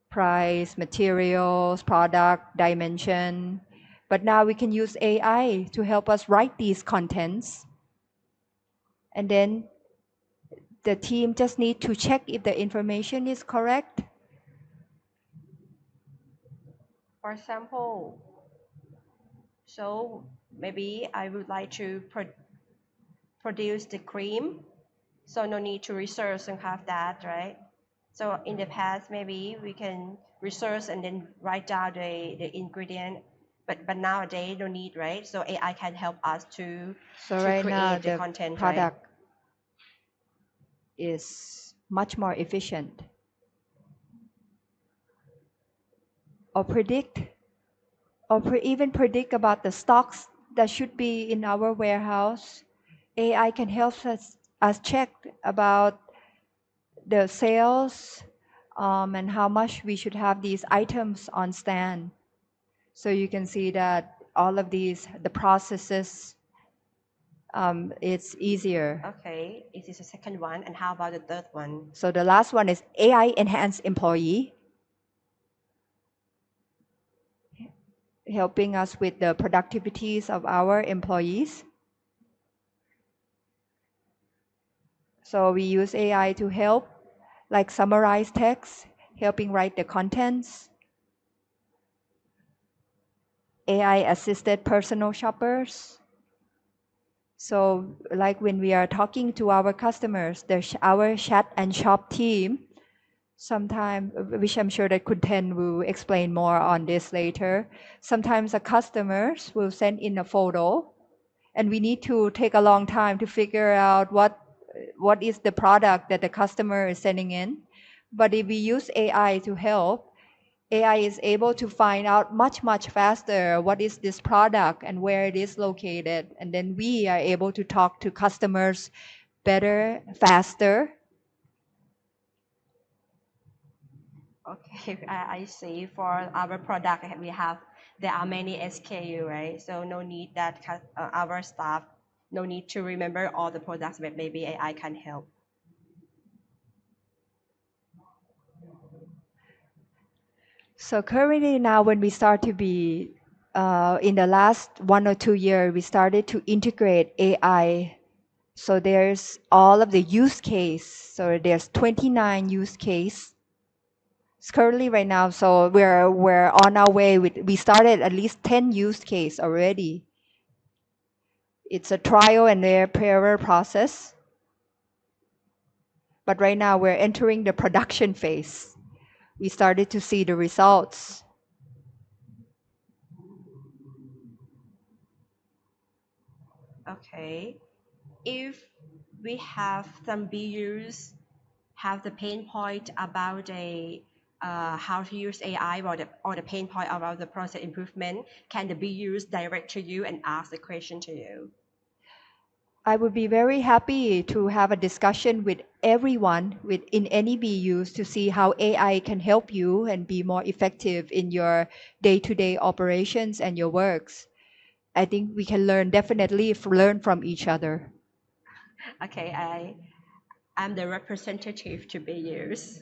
price, materials, product, dimension. But now we can use AI to help us write these contents. And then the team just need to check if the information is correct. For example, so maybe I would like to produce the cream, so no need to research and have that, right? So in the past, maybe we can research and then write down the ingredient, but nowadays no need, right? So AI can help us to Right now create the the content, right? product is much more efficient. Or even predict about the stocks that should be in our warehouse. AI can help us check about the sales and how much we should have these items on stand. So you can see that all of these, the processes, it's easier. Okay, it is the second one, and how about the third one? So the last one is AI enhanced employee, helping us with the productivities of our employees. So we use AI to help, like summarize text, helping write the contents. AI assisted personal shoppers. So like when we are talking to our customers, our chat and shop team, sometimes, which I'm sure that Kunten will explain more on this later. Sometimes the customers will send in a photo, and we need to take a long time to figure out what is the product that the customer is sending in. But if we use AI to help, AI is able to find out much faster what is this product and where it is located. And then we are able to talk to customers better, faster. Okay, I see. For our product, there are many SKU, right? So no need that our staff no need to remember all the products, but maybe AI can help. So currently now when we start to be, in the last 1 or 2 years, we started to integrate AI. So there's all of the use case. So there's 29 use case. It's currently right now, so we're on our way we started at least 10 use case already. It's a trial and error process. But right now we're entering the production phase. We started to see the results. Okay, if we have some BUs have the pain point about how to use AI or the pain point about the process improvement, can the BUs direct to you and ask the question to you? I would be very happy to have a discussion with everyone in any BUs to see how AI can help you and be more effective in your day-to-day operations and your works. I think we can definitely learn from each other. Okay, I'm the representative to BUs.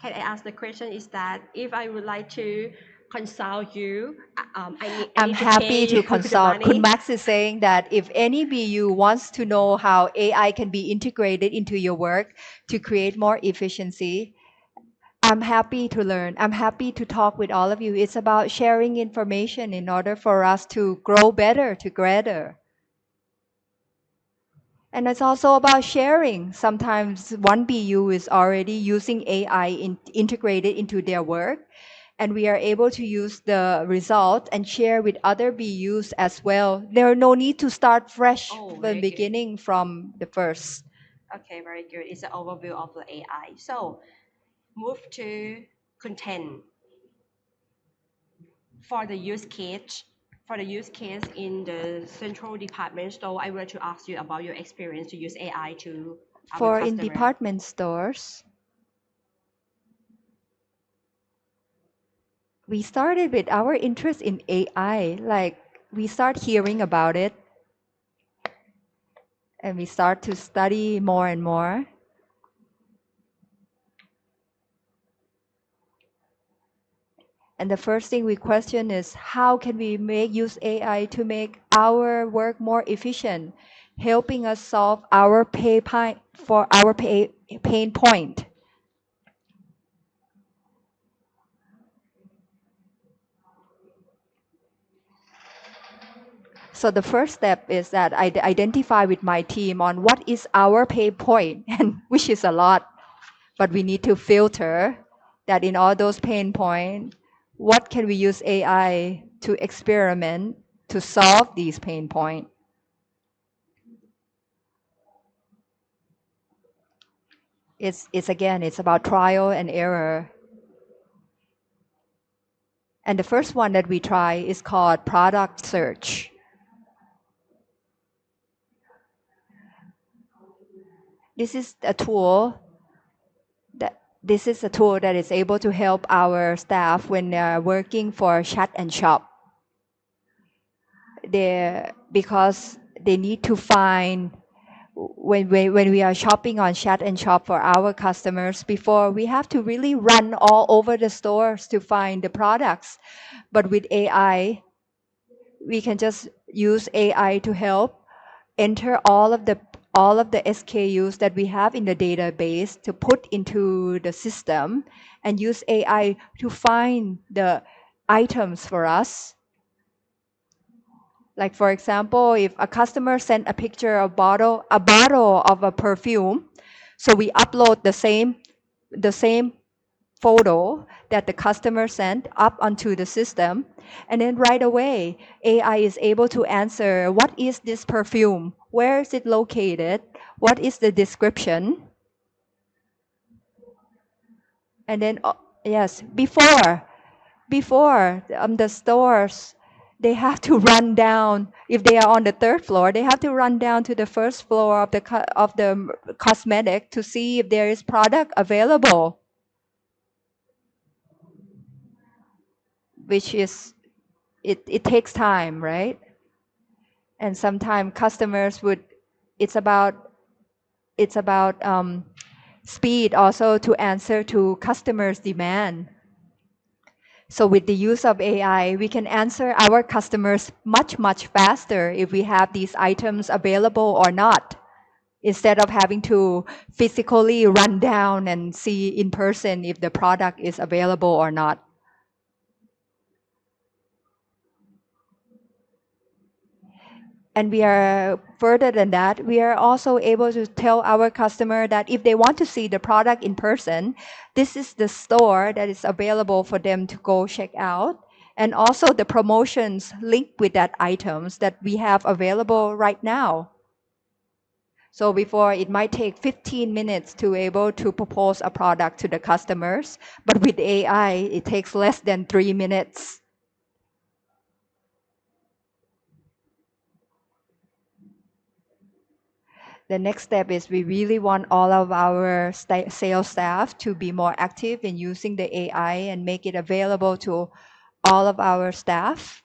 Can I ask the question is that if I would like to consult you, I I'm need happy pay to you consult. the Kun money? Max is saying that if any BU wants to know how AI can be integrated into your work to create more efficiency, I'm happy to learn. I'm happy to talk with all of you. It's about sharing information in order for us to grow better together. And it's also about sharing. Sometimes one BU is already using AI integrated into their work, and we are able to use the result and share with other BUs as well. There are no need to start fresh Oh, from the very good. beginning from the first. Okay, very good. It's an overview of the AI. So move to content. For the use case, in the central department store, I want to ask you about your experience to use AI to our For in customer. department stores, we started with our interest in AI. Like we start hearing about it. and we start to study more and more. And the first thing we question is how can we use AI to make our work more efficient, helping us solve our pain point. So the first step is that I identify with my team on what is our pain point, and which is a lot, but we need to filter that in all those pain points, what can we use AI to experiment to solve these pain points? It's about trial and error. And the first one that we try is called product search. This is a tool that is able to help our staff when they are working for chat and shop. Because they need to find when we are shopping on chat and shop for our customers, before we have to really run all over the stores to find the products. But with AI, we can just use AI to help enter all of the SKUs that we have in the database to put into the system and use AI to find the items for us. Like for example, if a customer sent a picture of a bottle of a perfume, so we upload the same photo that the customer sent up onto the system, and then right away AI is able to answer what is this perfume, where is it located, what is the description, and then yes, before the stores, they have to run down. If they are on the third floor, they have to run down to the first floor of the cosmetic to see if there is product available, which is it takes time, right? And sometimes customers would. It's about speed also to answer to customers' demand. So with the use of AI, we can answer our customers much faster if we have these items available or not, instead of having to physically run down and see in person if the product is available or not. And we are further than that, we are also able to tell our customer that if they want to see the product in person, this is the store that is available for them to go check out. And also the promotions linked with that items that we have available right now. So before it might take 15 minutes to able to propose a product to the customers, but with AI, it takes less than 3 minutes. The next step is we really want all of our sales staff to be more active in using the AI and make it available to all of our staff.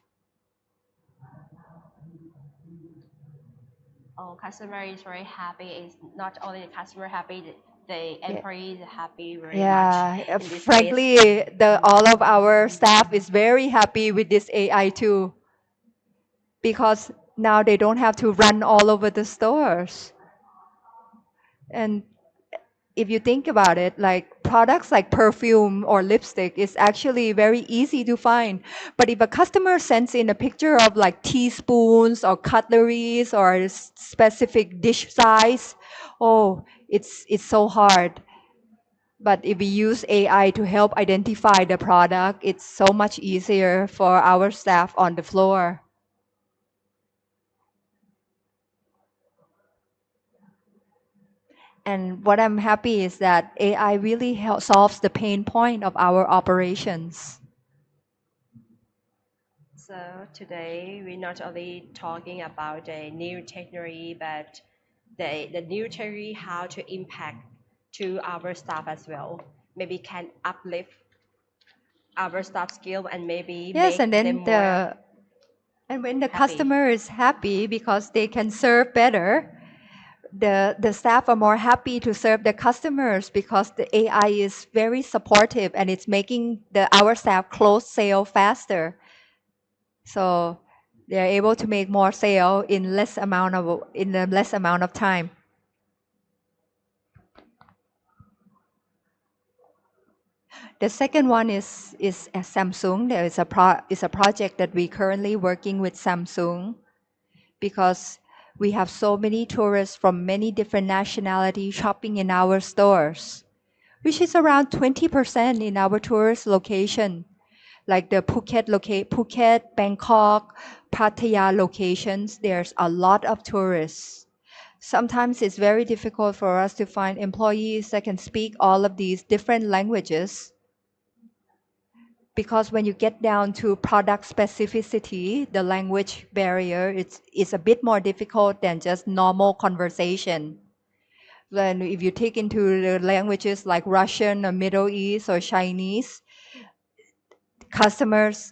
Customer is very happy. It's not only the customer happy, the employees are happy very much. In this Frankly, case. all of our staff is very happy with this AI too, because now they don't have to run all over the stores. And if you think about it, like products like perfume or lipstick is actually very easy to find. But if a customer sends in a picture of like teaspoons or cutleries or specific dish size, it's so hard. But if we use AI to help identify the product, it's so much easier for our staff on the floor. And what I'm happy is that AI really solves the pain point of our operations. So today we're not only talking about the new technology, but the new technology how to impact to our staff as well. Maybe can uplift our staff skill and maybe Yes, make and then them more when the happy. customer is happy because they can serve better, the staff are more happy to serve the customers because the AI is very supportive and it's making our staff close sale faster. So they're able to make more sale in a less amount of time. The second one is at Samsung. There is a project that we currently working with Samsung because we have so many tourists from many different nationalities shopping in our stores, which is around 20% in our tourist location, like the Phuket, Bangkok, Pattaya locations. There's a lot of tourists. Sometimes it's very difficult for us to find employees that can speak all of these different languages because when you get down to product specificity, the language barrier is a bit more difficult than just normal conversation. Then if you take into the languages like Russian or Middle East or Chinese, customers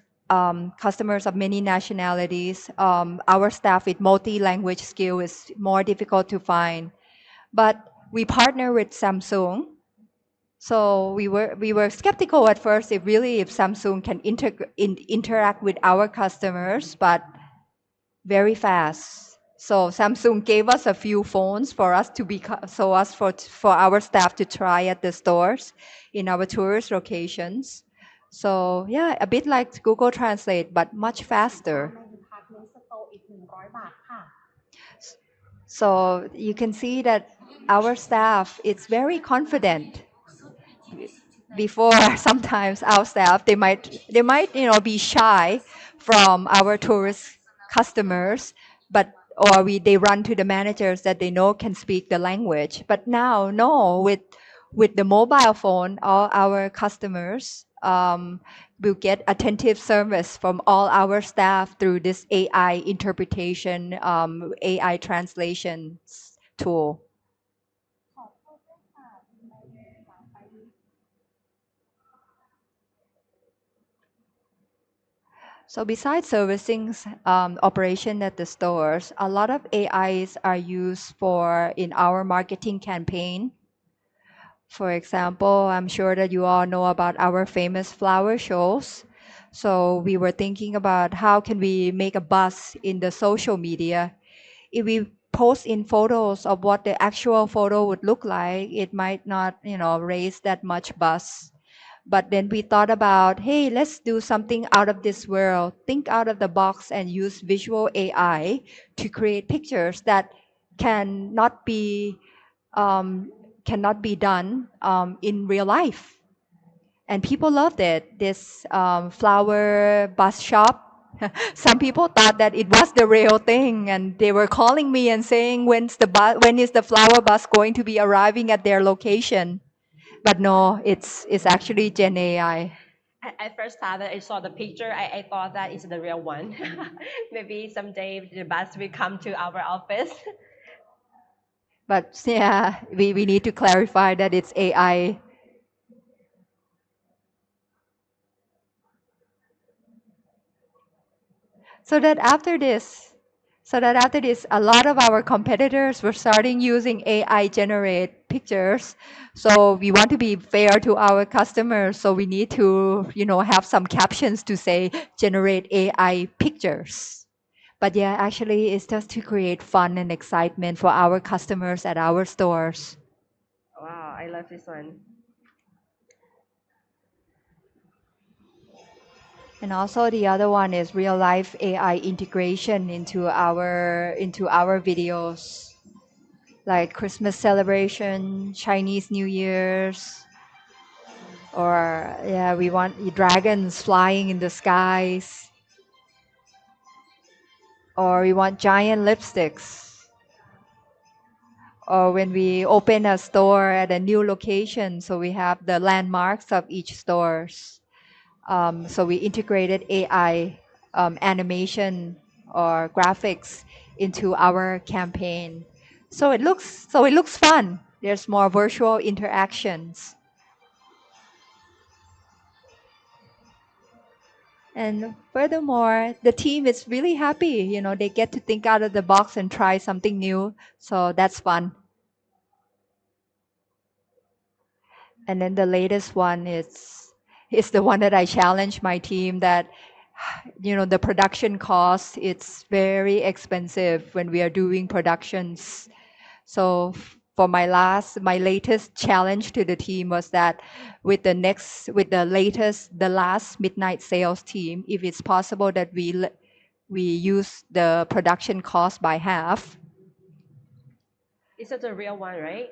customers of many nationalities, our staff with multi-language skill is more difficult to find. But we partner with Samsung. So we were skeptical at first if Samsung can interact with our customers, but very fast. So Samsung gave us a few phones for us for our staff to try at the stores in our tourist locations. So yeah, a bit like Google Translate, but much faster. ใน department store อีก100 บาทค่ะ So you can see that our staff is very confident. Before sometimes our staff they might be shy from our tourist customers, but they run to the managers that they know can speak the language. But now no, with the mobile phone, all our customers will get attentive service from all our staff through this AI interpretation, AI translation tool. So besides servicing operation at the stores, a lot of AIs are used in our marketing campaign. For example, I'm sure that you all know about our famous flower shows. So we were thinking about how can we make a buzz in the social media. If we post in photos of what the actual photo would look like, it might not, raise that much buzz. But then we thought about, hey, let's do something out of this world, think out of the box and use visual AI to create pictures that cannot be done in real life. And people loved it. This flower bus shop. Some people thought that it was the real thing, and they were calling me and saying, when is the flower bus going to be arriving at their location? But no, it's actually Gen AI. I first thought that I saw the picture. I thought that it's the real one. Maybe someday the bus will come to our office. But yeah, we need to clarify that it's AI. So that after this, a lot of our competitors were starting using AI generate pictures. So we want to be fair to our customers. So we need to, have some captions to say generate AI pictures. But yeah, actually it's just to create fun and excitement for our customers at our stores. Wow, I love this one. And also the other one is real life AI integration into our videos, like Christmas celebration, Chinese New Year's, or yeah, we want dragons flying in the skies, or we want giant lipsticks, or when we open a store at a new location, so we have the landmarks of each stores. So we integrated AI animation or graphics into our campaign. So it looks fun. There's more virtual interactions. And furthermore, the team is really happy. They get to think out of the box and try something new. So that's fun. And then the latest one is the one that I challenge my team that the production cost, it's very expensive when we are doing productions. So for my latest challenge to the team was that with the last midnight sales team, if it's possible that we use the production cost by half. Is that the real one, right?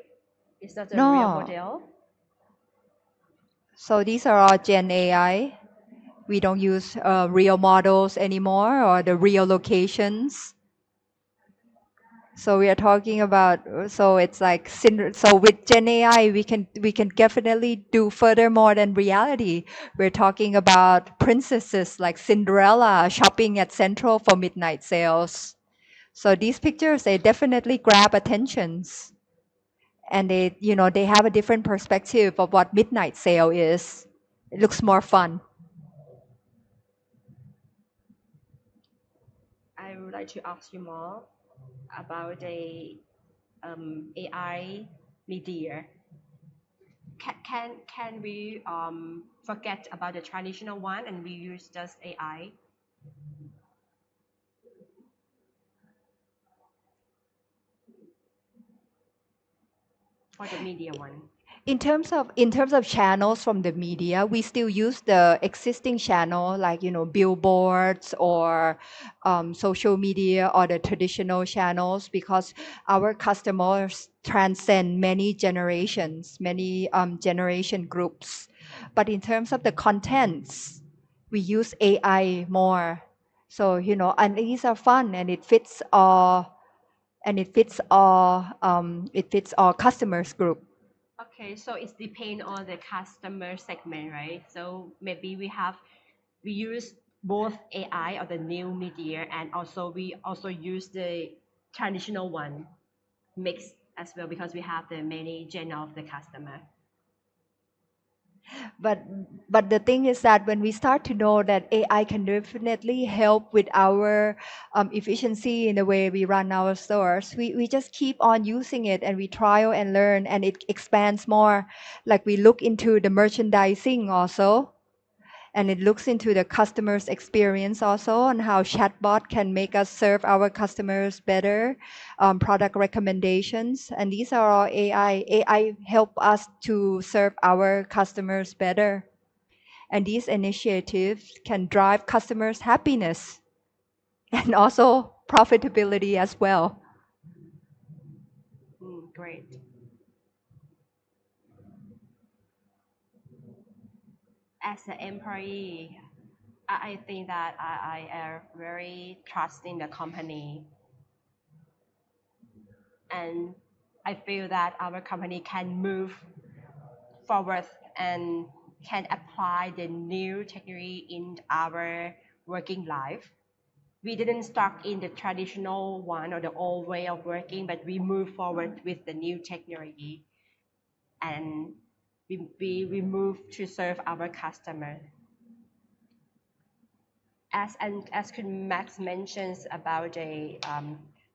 Is that the No. real model? So these are all Gen AI. We don't use real models anymore or the real locations. So we are talking about, so it's like, so with Gen AI, we can definitely do further more than reality. We're talking about princesses like Cinderella shopping at Central for midnight sales. So these pictures, they definitely grab attentions. And they have a different perspective of what midnight sale is. It looks more fun. I would like to ask you more about the AI media. Can we forget about the traditional one and we use just AI? For the media one. In terms of channels from the media, we still use the existing channel like billboards or social media or the traditional channels because our customers transcend many generations, many generation groups. But in terms of the contents, we use AI more. So and these are fun and it fits all customers group. Okay, so it depends on the customer segment, right? So maybe we use both AI or the new media, and also we also use the traditional one mix as well because we have the many gen of the customer. But the thing is that when we start to know that AI can definitely help with our efficiency in the way we run our stores, we just keep on using it and we trial and learn and it expands more. Like we look into the merchandising also, and it looks into the customer's experience also on how chatbot can make us serve our customers better, product recommendations, and these are all AI. AI help us to serve our customers better, and these initiatives can drive customers' happiness and also profitability as well. Great. As an employee, I think that I am very trusting the company, and I feel that our company can move forward and can apply the new technology in our working life. We didn't stuck in the traditional one or the old way of working, but we move forward with the new technology, and we move to serve our customer. As Max mentions about the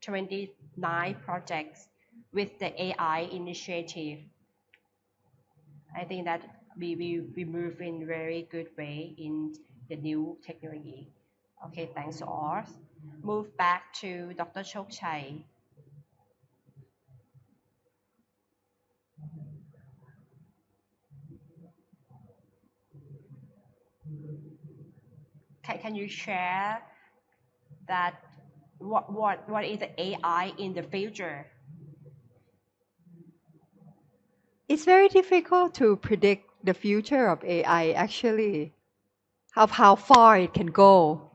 29 projects with the AI initiative, I think that we move in very good way in the new technology. Okay, thanks all. Move back to Dr. Chok Chai. Can you share that what is the AI in the future? It's very difficult to predict the future of AI actually, of how far it can go.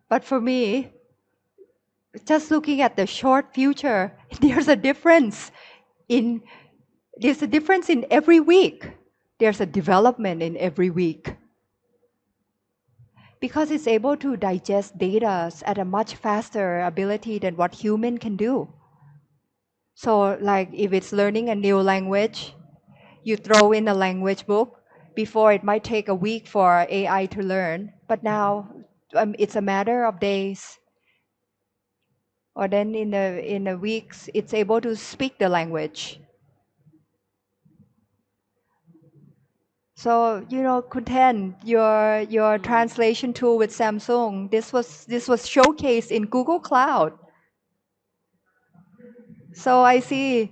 But for me, just looking at the short future, there's a difference in every week. There's a development in every week. Because it's able to digest data at a much faster ability than what human can do. So like if it's learning a new language, you throw in a language book, Before, it might take a week for AI to learn, but now it's a matter of days. Or then in a weeks, it's able to speak the language. So Kunten, your translation tool with Samsung, this was showcased in Google Cloud. So I see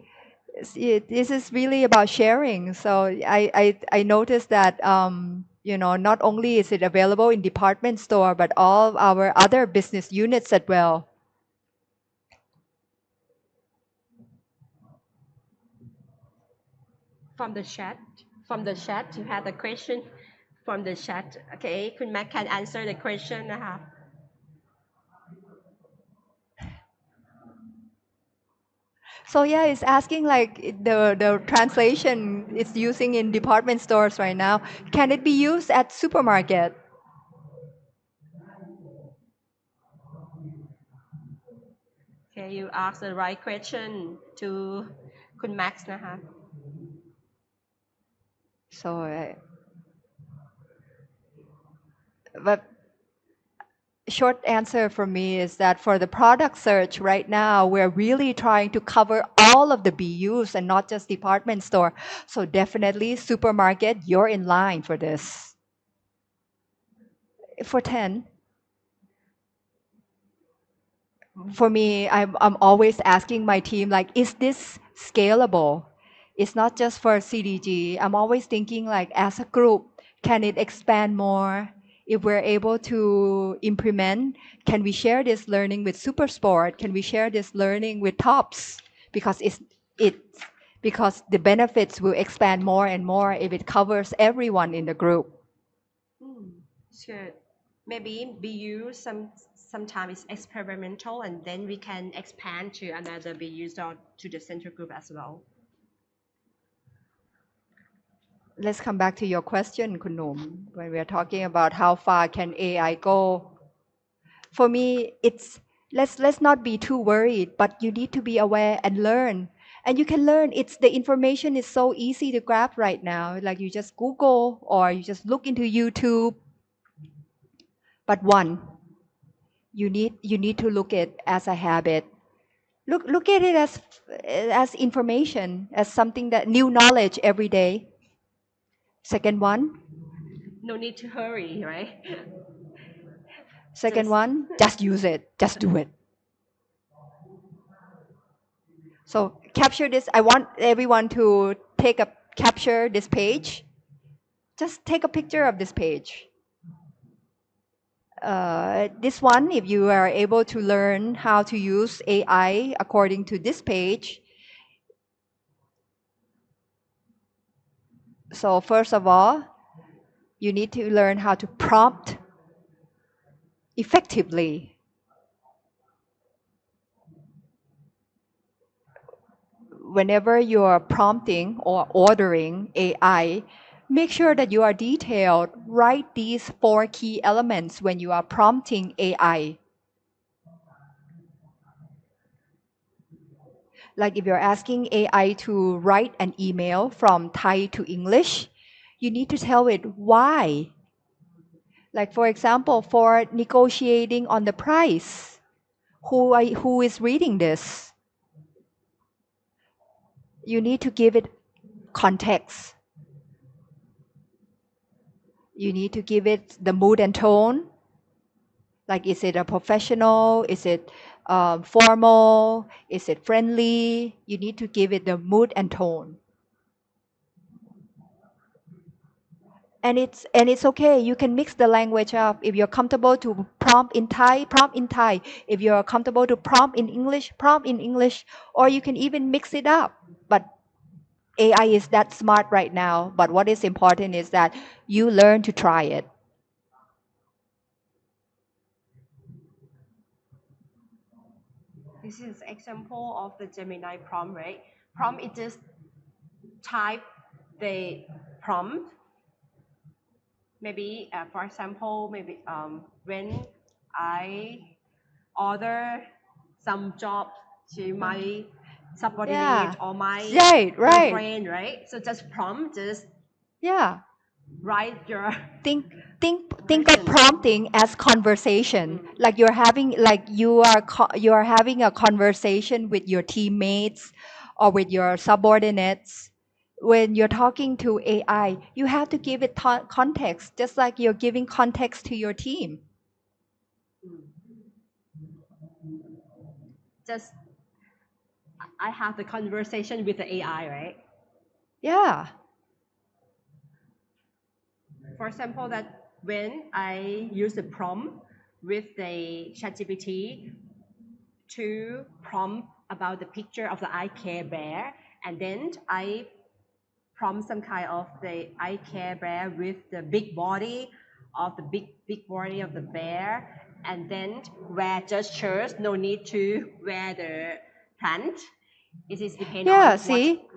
this is really about sharing. So I noticed that not only is it available in department store, but all our other business units as well. From the chat, you had a question from the chat. Okay, Kun Mac can answer the question นะคะ So yeah, it's asking like the translation it's using in department stores right now. Can it be used at supermarket? Okay, you asked the right question to Kun Max นะคะ So, but short answer for me is that for the product search right now, we're really trying to cover all of the BUs and not just department store. So definitely supermarket, you're in line for this. For 10, for me, I'm always asking my team, like, is this scalable? It's not just for CDG. I'm always thinking, like, as a group, can it expand more? If we're able to implement, can we share this learning with Supersport? Can we share this learning with Tops? Because because the benefits will expand more and more if it covers everyone in the group. Sure. Maybe BU sometimes is experimental, and then we can expand to another BU or to the central group as well. Let's come back to your question, Kunum, when we are talking about how far can AI go. For me, it's let's not be too worried, but you need to be aware and learn. And you can learn. It's the information is so easy to grab right now. Like you just Google or you just look into YouTube. But you need to look at it as a habit. Look at it as information, as something that new knowledge every day. Second one. No need to hurry, right? Second one, just use it. Just do it. So capture this. I want everyone to capture this page. Just take a picture of this page. This one, if you are able to learn how to use AI according to this page. So first of all, you need to learn how to prompt effectively. Whenever you are prompting or ordering AI, make sure that you are detailed. Write these 4 key elements when you are prompting AI. Like if you're asking AI to write an email from Thai to English, you need to tell it why. Like for example, for negotiating on the price, who is reading this? You need to give it context. You need to give it the mood and tone. Like, is it a professional? Is it formal? Is it friendly? You need to give it the mood and tone. And it's okay. You can mix the language up. If you're comfortable to prompt in Thai, prompt in Thai. If you're comfortable to prompt in English, prompt in English. Or you can even mix it up. But AI is that smart right now. But what is important is that you learn to try it. This is example of the Gemini prompt, right? Prompt is just type the prompt. Maybe, for example, when I order some job to my subordinate or my right. friend, right? So just prompt, Yeah. write your think of question. prompting as conversation, like you are having a conversation with your teammates or with your subordinates. When you're talking to AI, you have to give it context, just like you're giving context to your team. Just I have the conversation with the AI, right? Yeah. For example, that when I use the prompt with the ChatGPT to prompt about the picture of the I care bear, and then I prompt some kind of the I care bear with the big body of the big body of the bear, and then wear gestures. No need to wear the plant. It is depend Yeah, on see? what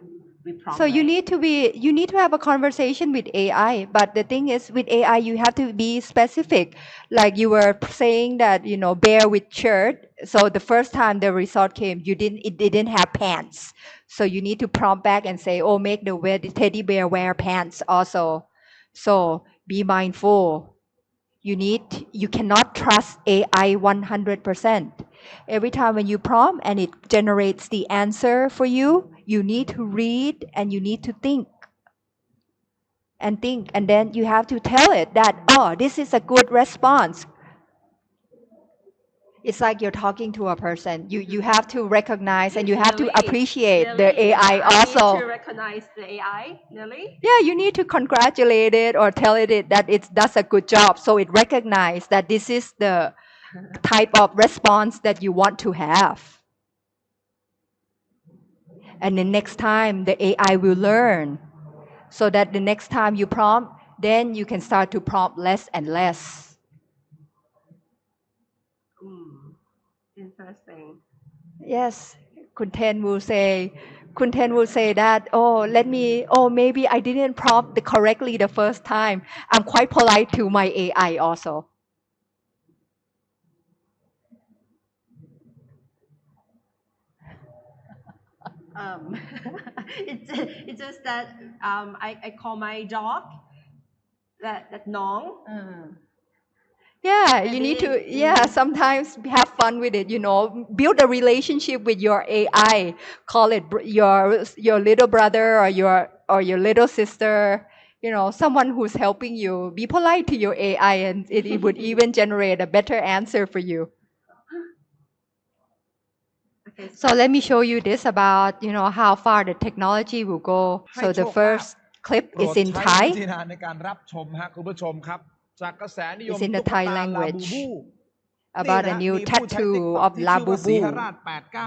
we prompt. So you right? need to have a conversation with AI, but the thing is with AI you have to be specific. Like you were saying that, bear with shirt. So the first time the result came, it didn't have pants. So you need to prompt back and say, "Oh, make the teddy bear wear pants also." So be mindful. You cannot trust AI 100%. Every time when you prompt and it generates the answer for you, you need to read and you need to think. And then you have to tell it that, oh, this is a good response. It's like you're talking to a person. You have to recognize and you have to appreciate the AI also. I need to recognize the AI, Nelly. Yeah, you need to congratulate it or tell it that it does a good job, so it recognizes that this is the type of response that you want to have. And the next time the AI will learn, so that the next time you prompt, then you can start to prompt less and less. Interesting. Yes, Kunten will say that, maybe I didn't prompt correctly the first time. I'm quite polite to my AI also. It's just that I call my dog that Nong. Yeah, you need to, sometimes have fun with it, build a relationship with your AI. Call it your little brother or your little sister, someone who's helping you. Be polite to your AI and it would even generate a better answer for you. Okay, So let me show you this about, how far the technology will go. So the first clip โปร is ด in ใช้วิ Thai. จารณญาณในการรับชมฮะคุณผู้ชมครับ จากกระแสนิยม It's in the ตุ๊ก Thai ตาลาบู language บู about a new มีผู้ใช้ tattoo TikTok of ที่ชื่อว่าศรีห Labubu. ราช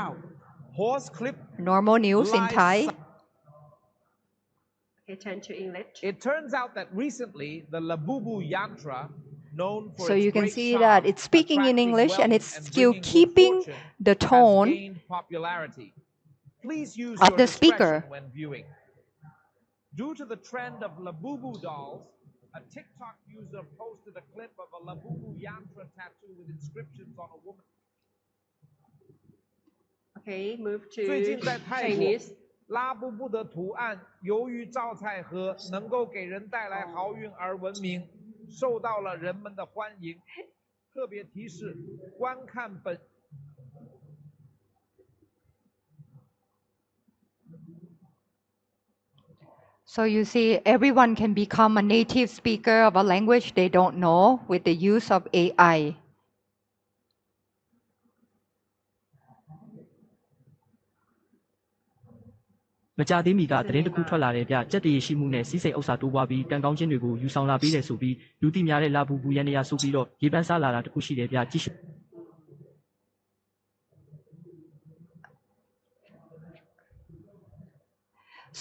89โพสต์คลิป Normal news in ลาย Thai. Okay, turn to English. It turns out that recently the Labubu yantra, known for So its you can great see charm, that it's speaking in attracting English and wealth it's and still bringing good keeping fortune, the has tone gained popularity. Please use of your the discretion speaker. when viewing. Due to the trend of Labubu dolls, a TikTok user posted a clip of a Labubu yantra tattoo with inscriptions on a woman. Okay, move to 最近在泰国， Chinese. 拉布布的图案由于招财和能够给人带来好运而闻名，受到了人们的欢迎。特别提示：观看本。So you see, everyone can become a native speaker of a language they don't know with the use of AI. မကြသေးမီကသတင်းတစ်ခုထွက်လာတယ်ဗျကြက်တည်ရှိမှုနဲ့စီးစိမ်ဥစ္စာတိုးပွားပြီးတန်ကောင်းခြင်းတွေကိုယူဆောင်လာပေးတယ်ဆိုပြီးလူသိများတဲ့လာဘူးဘူးရန်နေရဆိုပြီးတော့ရေပန်းစားလာတာတခုရှိတယ်ဗျကြည့်ရှု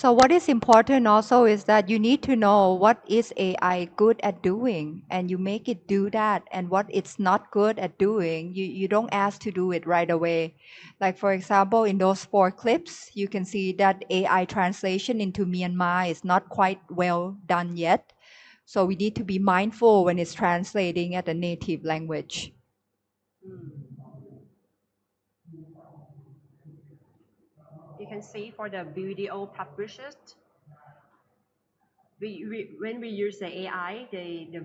So what is important also is that you need to know what is AI good at doing and you make it do that, and what it's not good at doing, you don't ask to do it right away. Like for example, in those 4 clips, you can see that AI translation into Myanmar is not quite well done yet. So we need to be mindful when it's translating at a native language. You can see for the video published, when we use the AI, the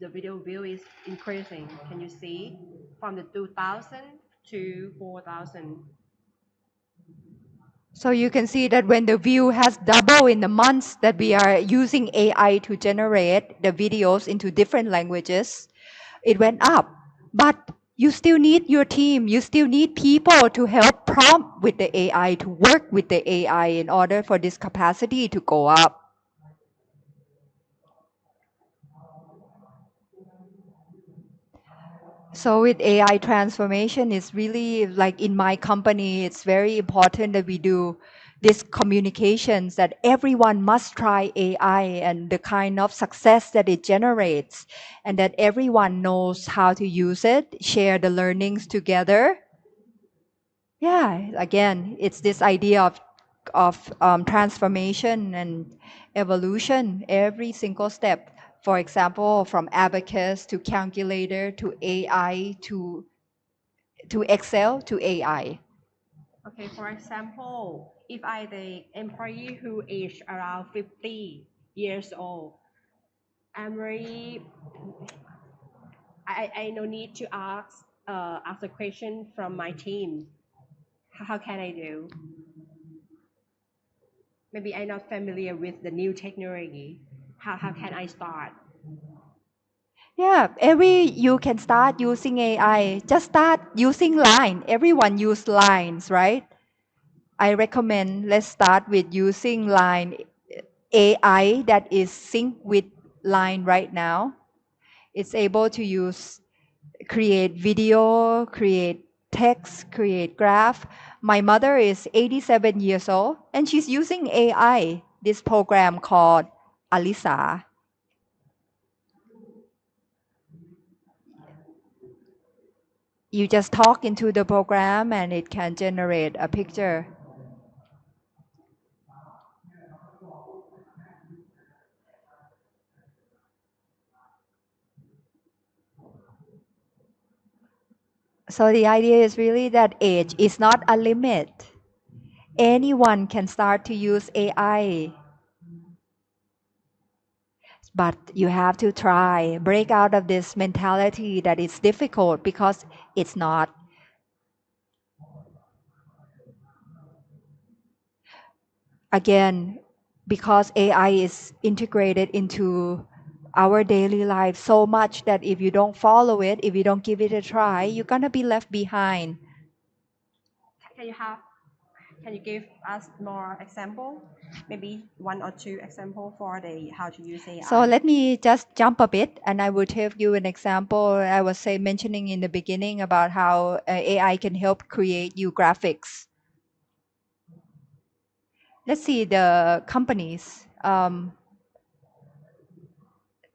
video view is increasing. Can you see from the 2000 to 4000? So you can see that when the view has doubled in the months that we are using AI to generate the videos into different languages, it went up. But you still need your team. You still need people to help prompt with the AI, to work with the AI in order for this capacity to go up. So with AI transformation, it's really like in my company, it's very important that we do this communications that everyone must try AI and the kind of success that it generates, and that everyone knows how to use it, share the learnings together. Yeah, again, it's this idea of transformation and evolution every single step. For example, from abacus to calculator to AI to Excel to AI. Okay, for example, if I the employee who age around 50 years old, I'm very I no need to ask a question from my team. How can I do? Maybe I'm not familiar with the new technology. How can I start? Yeah, you can start using AI. Just start using Line. Everyone use Lines, right? I recommend let's start with using Line AI that is synced with Line right now. It's able to create video, create text, create graph. My mother is 87 years old and she's using AI, this program called Alisa. You just talk into the program and it can generate a picture. So the idea is really that age is not a limit. Anyone can start to use AI. But you have to try, break out of this mentality that it's difficult because it's not. Again, because AI is integrated into our daily life so much that if you don't follow it, if you don't give it a try, you're gonna be left behind. Can you give us more example? Maybe one or two example for the how to use AI. So let me just jump a bit and I will tell you an example. I was mentioning in the beginning about how AI can help create you graphics. Let's see the companies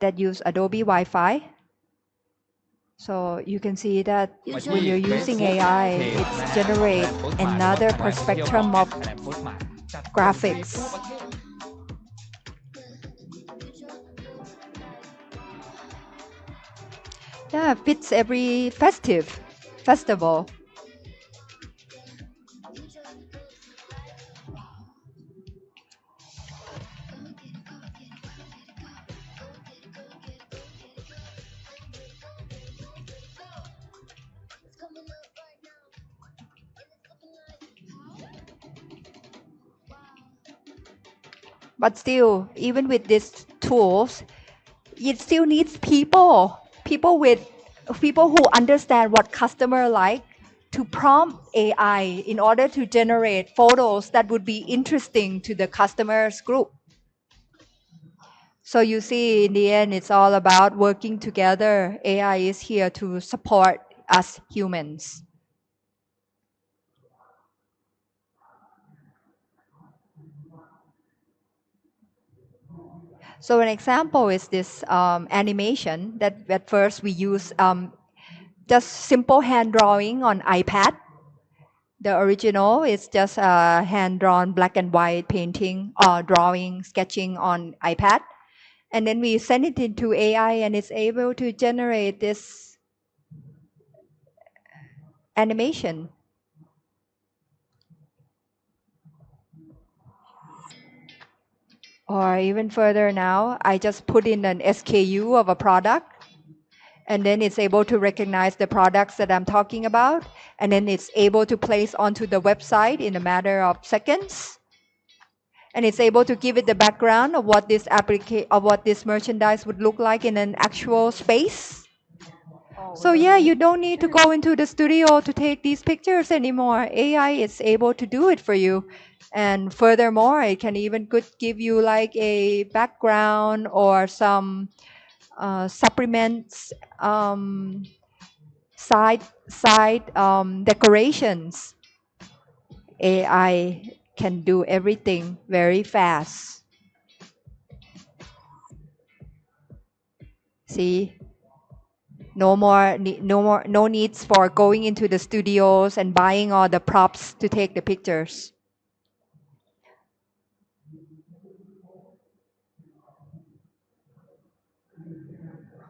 that use Adobe Wi-Fi. So you can see that when you're using AI, it generates another spectrum of graphics. Yeah, fits every festival. But still, even with these tools, it still needs people who understand what customer like to prompt AI in order to generate photos that would be interesting to the customers group. So you see, in the end, it's all about working together. AI is here to support us humans. So an example is this animation that at first we use just simple hand drawing on iPad. The original is just a hand-drawn black and white painting or drawing, sketching on iPad. And then we send it into AI and it's able to generate this animation. Or even further now, I just put in an SKU of a product, and then it's able to recognize the products that I'm talking about, and then it's able to place onto the website in a matter of seconds. And it's able to give it the background of what this merchandise would look like in an actual space. Oh, So yeah, you don't need to go into the studio to take these pictures anymore. AI is able to do it for you. And furthermore, it can even could give you like a background or some supplements, side decorations. AI can do everything very fast. See, no needs for going into the studios and buying all the props to take the pictures.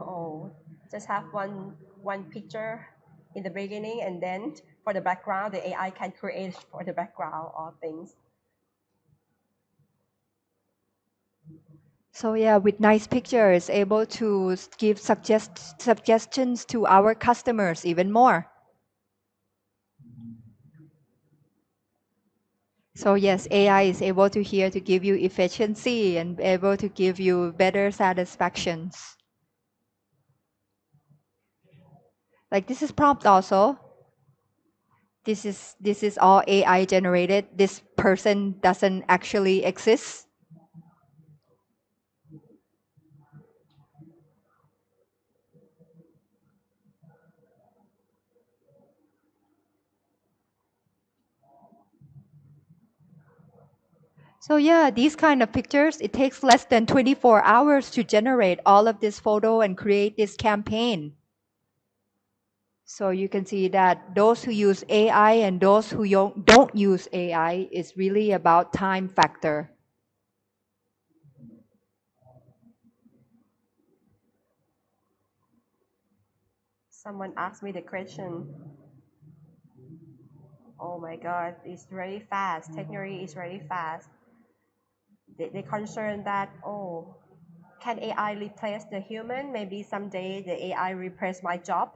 oh, just have one picture in the beginning, and then for the background, the AI can create for the background all things. So yeah, with nice pictures, able to give suggestions to our customers even more. So yes, AI is able to here to give you efficiency and able to give you better satisfactions. Like this is prompt also. This is all AI generated. This person doesn't actually exist. So yeah, these kind of pictures, it takes less than 24 hours to generate all of this photo and create this campaign. So you can see that those who use AI and those who don't use AI is really about time factor. Someone asked me the question. Oh my God, it's very fast. Technology is very fast. They concerned that, oh, can AI replace the human? Maybe someday the AI replace my job.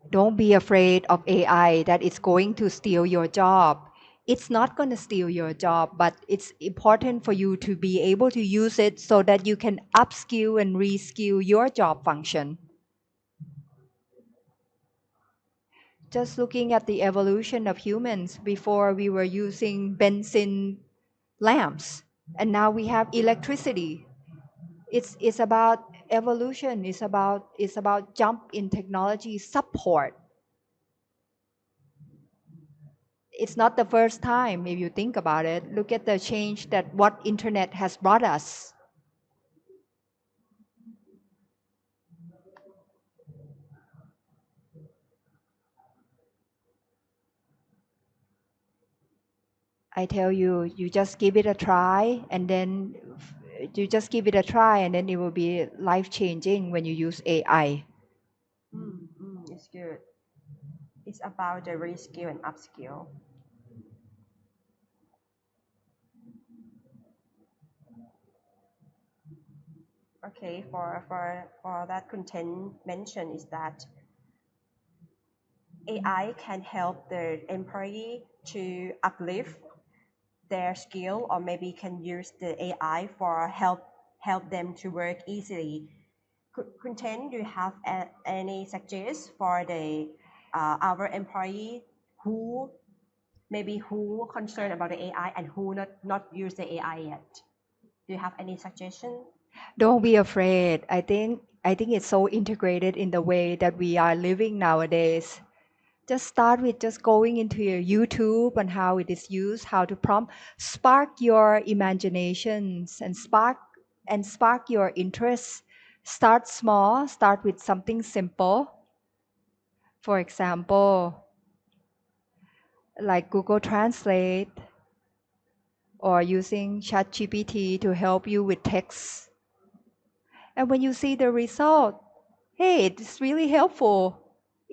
Don't be afraid of AI that it's going to steal your job. It's not going to steal your job, but it's important for you to be able to use it so that you can upskill and reskill your job function. Just looking at the evolution of humans, before we were using benzene lamps, and now we have electricity. It's about evolution. It's about jump in technology support. It's not the first time if you think about it. Look at the change that what internet has brought us. I tell you, you just give it a try, and then you just give it a try, and then it will be life changing when you use AI. It's good. It's about the reskill and upskill. Okay, for that content mentioned is that AI can help the employee to uplift their skill, or maybe can use the AI for help them to work easily. Content, do you have any suggestions for the our employee who maybe who concerned about the AI and who not use the AI yet? Do you have any suggestion? Don't be afraid. I think it's so integrated in the way that we are living nowadays. Just start with just going into your YouTube and how it is used, how to prompt, spark your imaginations and spark your interests. Start small, start with something simple. For example, like Google Translate or using ChatGPT to help you with text. And when you see the result, hey, it's really helpful.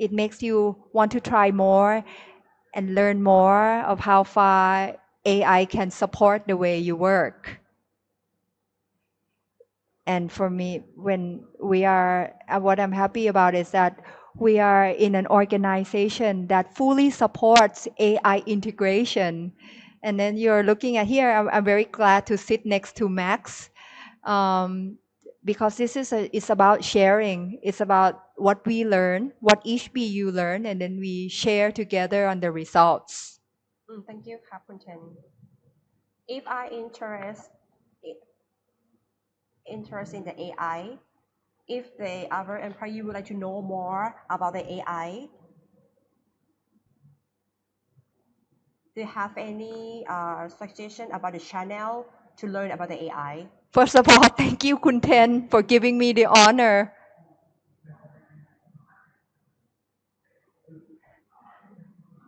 it makes you want to try more and learn more of how far AI can support the way you work. And for me, when we are, what I'm happy about is that we are in an organization that fully supports AI integration. And then you're looking at here, I'm very glad to sit next to Max, because this is it's about sharing. It's about what we learn, what each BU learn, and then we share together on the results. Thank you ครับคุณเทน If I interest in the AI, if the other employee would like to know more about the AI, do you have any suggestion about the channel to learn about the AI? First of all, thank you, Kun Ten, for giving me the honor.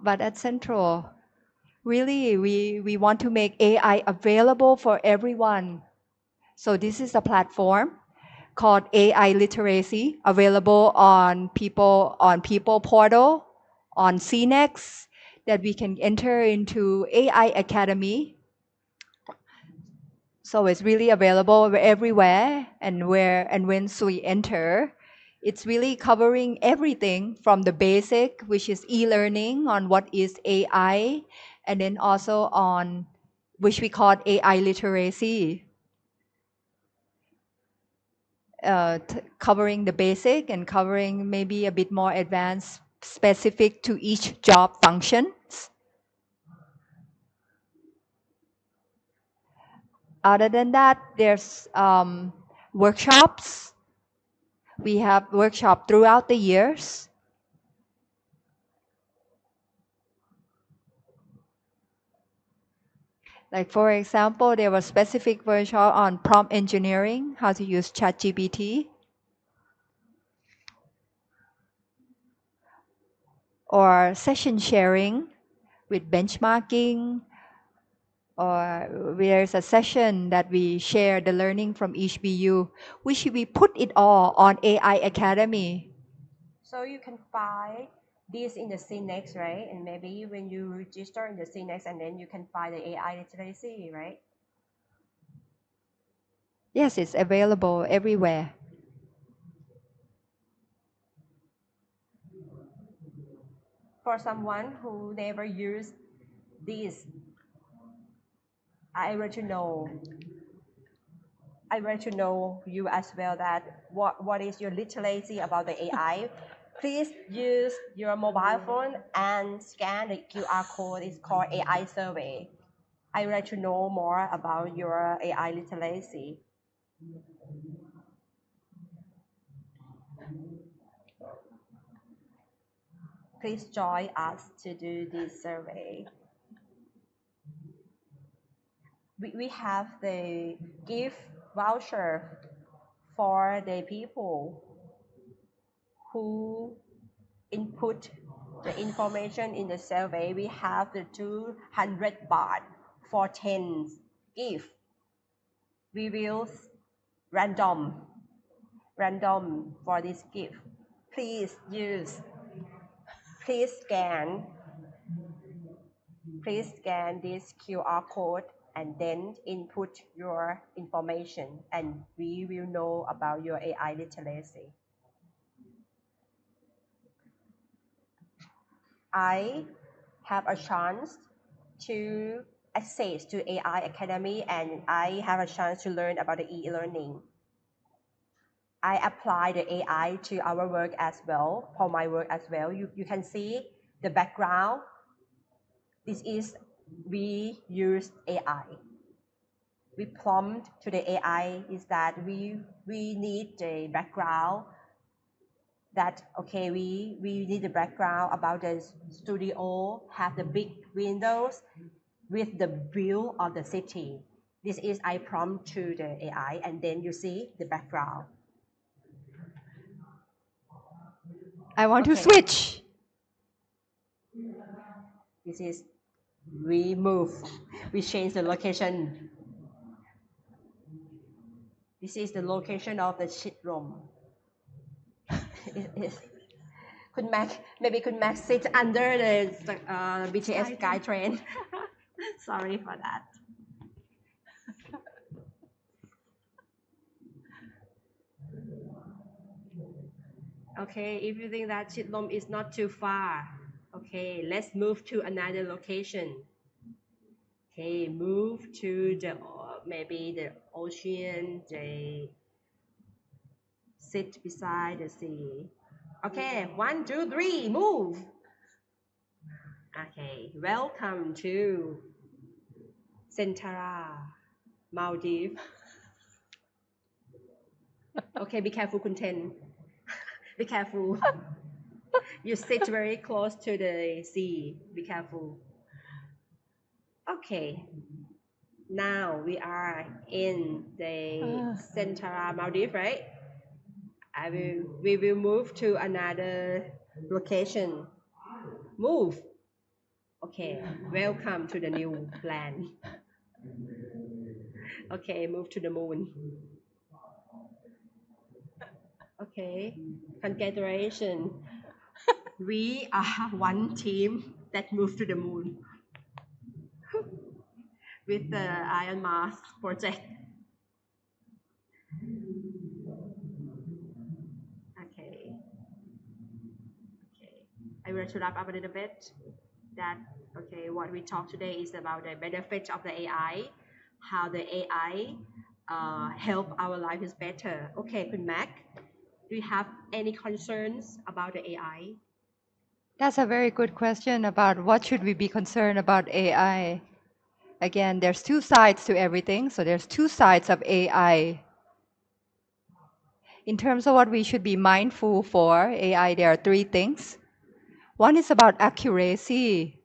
But at Central, really, we want to make AI available for everyone. So this is a platform called AI Literacy, available on People Portal, on CNEX, that we can enter into AI Academy. So it's really available everywhere, and once we enter, it's really covering everything from the basic, which is e-learning on what is AI, and then also on which we call AI literacy, covering the basic and covering maybe a bit more advanced, specific to each job functions. Other than that, there's workshops. We have workshops throughout the years. Like for example, there was specific workshop on prompt engineering, how to use ChatGPT. Or session sharing with benchmarking, or there's a session that we share the learning from each BU, which we put it all on AI Academy. So you can find this in the CNEX, right? And maybe when you register in the CNEX, and then you can find the AI literacy, right? Yes, it's available everywhere. For someone who never used this, I want to know you as well, that what is your literacy about the AI. Please use your mobile phone and scan the QR code. It's called AI survey. I would like to know more about your AI literacy. Please join us to do this survey. We have the gift voucher for the people who input the information in the survey. We have the 200 baht for 10 gift. We will random for this gift. Please scan this QR code and then input your information, and we will know about your AI literacy. I have a chance to access to AI Academy, and I have a chance to learn about the e-learning. I apply the AI to our work as well, for my work as well. You can see the background. This is, we use AI. We prompt to the AI is that we need the background, that okay, we need the background about the studio, have the big windows with the view of the city. This is I prompt to the AI, and then you see the background. I want to switch. This is, we change the location. This is the location of the shit room. คุณแม็ก maybe คุณแม็ก sit under the BTS sky train sorry for that okay if you think that Chitlom is not too far okay let's move to another location okay move to the maybe the ocean they sit beside the sea okay 1 2 3 move okay welcome to Sentara Maldives okay be careful คุณเทน be careful you sit very close to the sea be careful okay now we are in the Sentara Maldives right we will move to another location move okay welcome to the new land okay move to the moon okay congratulations we are one team that moved to the moon with the Iron Mars project okay I will to wrap up a little bit that okay what we talk today is about the benefits of the AI how the AI help our life is better okay คุณ Mac do you have any concerns about the AI That's a very good question about what should we be concerned about AI. Again, there's two sides to everything. So there's two sides of AI. In terms of what we should be mindful for AI, there are three things. One is about accuracy.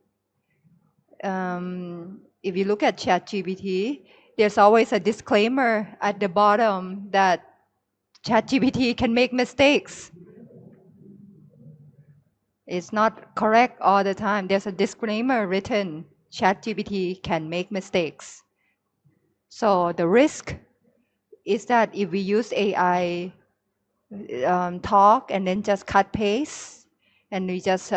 If you look at ChatGPT, there's always a disclaimer at the bottom that ChatGPT can make mistakes. It's not correct all the time. There's a disclaimer written. ChatGPT can make mistakes. So the risk is that if we use AI talk and then just cut paste and we just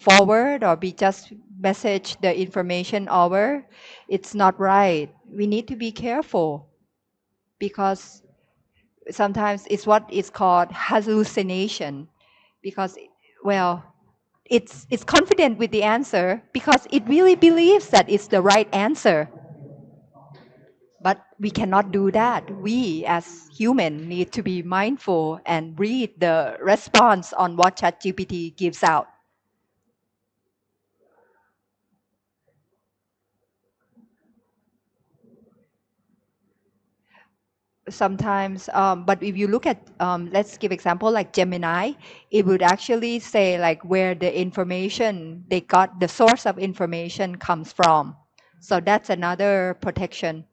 forward or we just message the information over, it's not right. We need to be careful because sometimes it's what is called hallucination because well it's confident with the answer because it really believes that it's the right answer. But we cannot do that. We as human need to be mindful and read the response on what ChatGPT gives out. Sometimes, but if you look at, let's give example like Gemini, it would actually say like where the information they got, the source of information comes from. So that's another protection.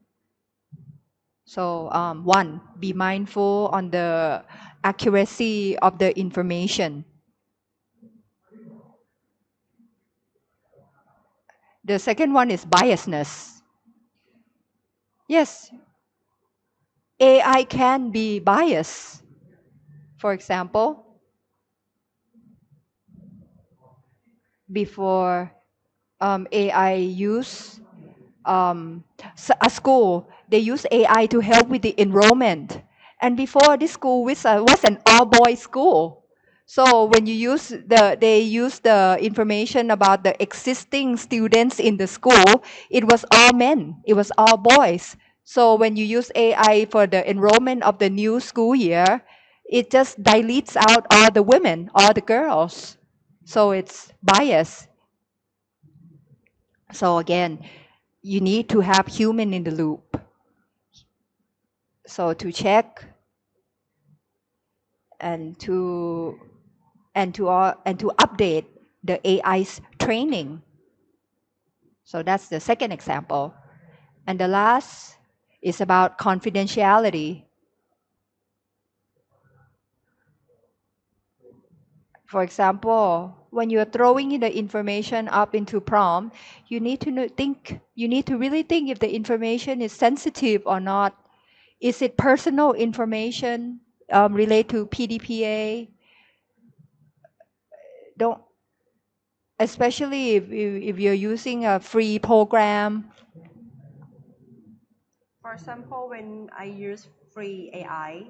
So one, be mindful on the accuracy of the information. The second one is biasness. Yes, AI can be biased. For example, before AI use a school, they use AI to help with the enrollment. And before this school was an all-boys school. So when you they use the information about the existing students in the school, it was all men, it was all boys. So when you use AI for the enrollment of the new school year, it just deletes out all the women, all the girls. So it's biased. So again, you need to have human in the loop. So to check and to update the AI's training. So that's the second example. And the last is about confidentiality. For example, when you're throwing the information up into prompt, you need to really think if the information is sensitive or not. Is it personal information related to PDPA? don't, especially if you're using a free program. For example, when I use free AI,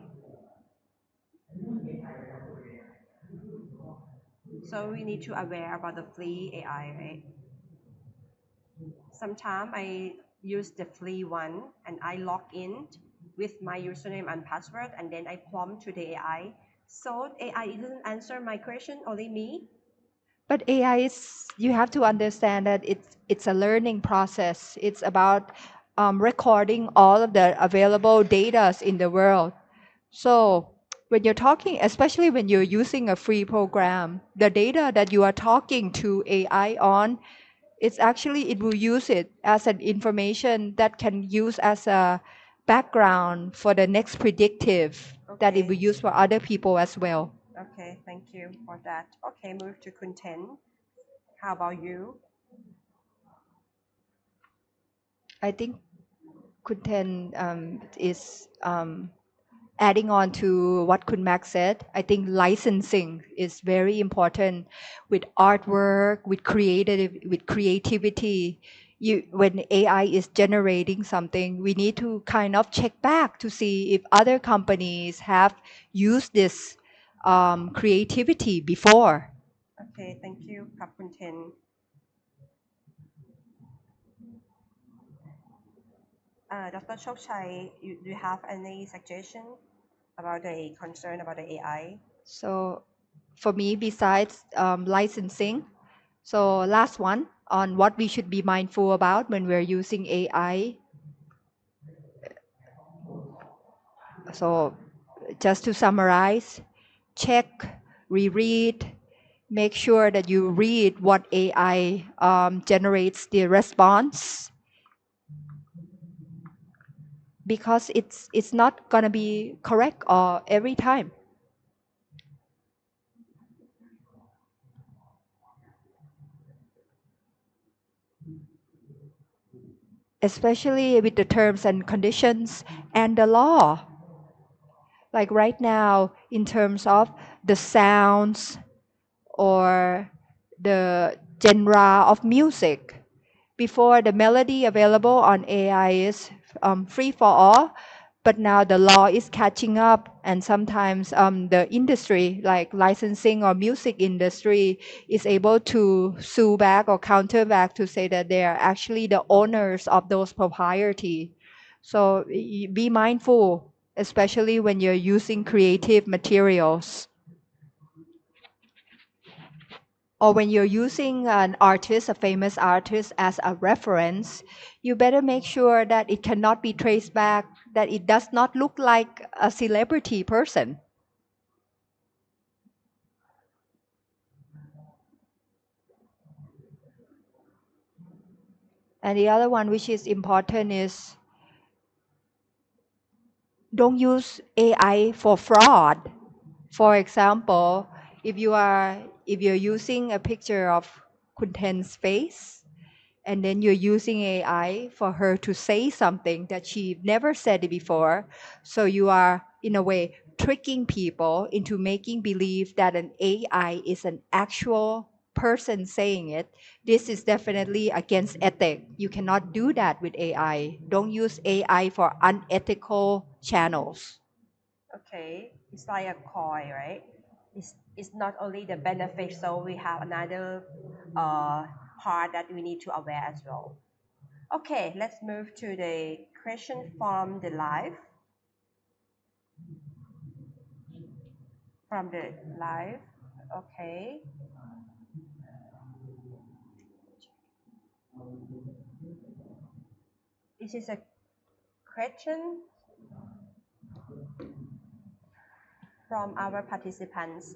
so we need to aware about the free AI, right? Sometimes I use the free one and I log in with my username and password and then I prompt to the AI. So AI doesn't answer my question, only me. But AI is, you have to understand that it's a learning process. It's about recording all of the available data in the world. So when you're talking, especially when you're using a free program, the data that you are talking to AI on, it's actually, it will use it as an information that can use as a background for the next predictive that it will use for other people as well. Okay, thank you for that. Okay, move to content. How about you? I think content is adding on to what Kun Max said. I think licensing is very important with artwork, with creativity. When AI is generating something, we need to kind of check back to see if other companies have used this creativity before. Okay, thank you, Kap Content. Dr. Chokchai, do you have any suggestion about the concern about the AI? So for me, besides licensing, so last one on what we should be mindful about when we're using AI. So just to summarize, check, reread, make sure that you read what AI generates the response, because it's not gonna be correct every time. Especially with the terms and conditions and the law. Like right now, in terms of the sounds or the genre of music, before the melody available on AI is free for all, but now the law is catching up, and sometimes the industry, like licensing or music industry, is able to sue back or counter back to say that they are actually the owners of those propriety. So be mindful, especially when you're using creative materials. Or when you're using an artist, a famous artist, as a reference, you better make sure that it cannot be traced back, that it does not look like a celebrity person. And the other one, which is important, is don't use AI for fraud. For example, if you're using a picture of Kunten's face, and then you're using AI for her to say something that she never said it before. So you are, in a way, tricking people into making believe that an AI is an actual person saying it. This is definitely against ethics. You cannot do that with AI. Don't use AI for unethical channels. Okay, it's like a coin, right? It's not only the benefit, so we have another part that we need to aware as well. Okay, let's move to the question from the live. From the live, okay. This is a question from our participants.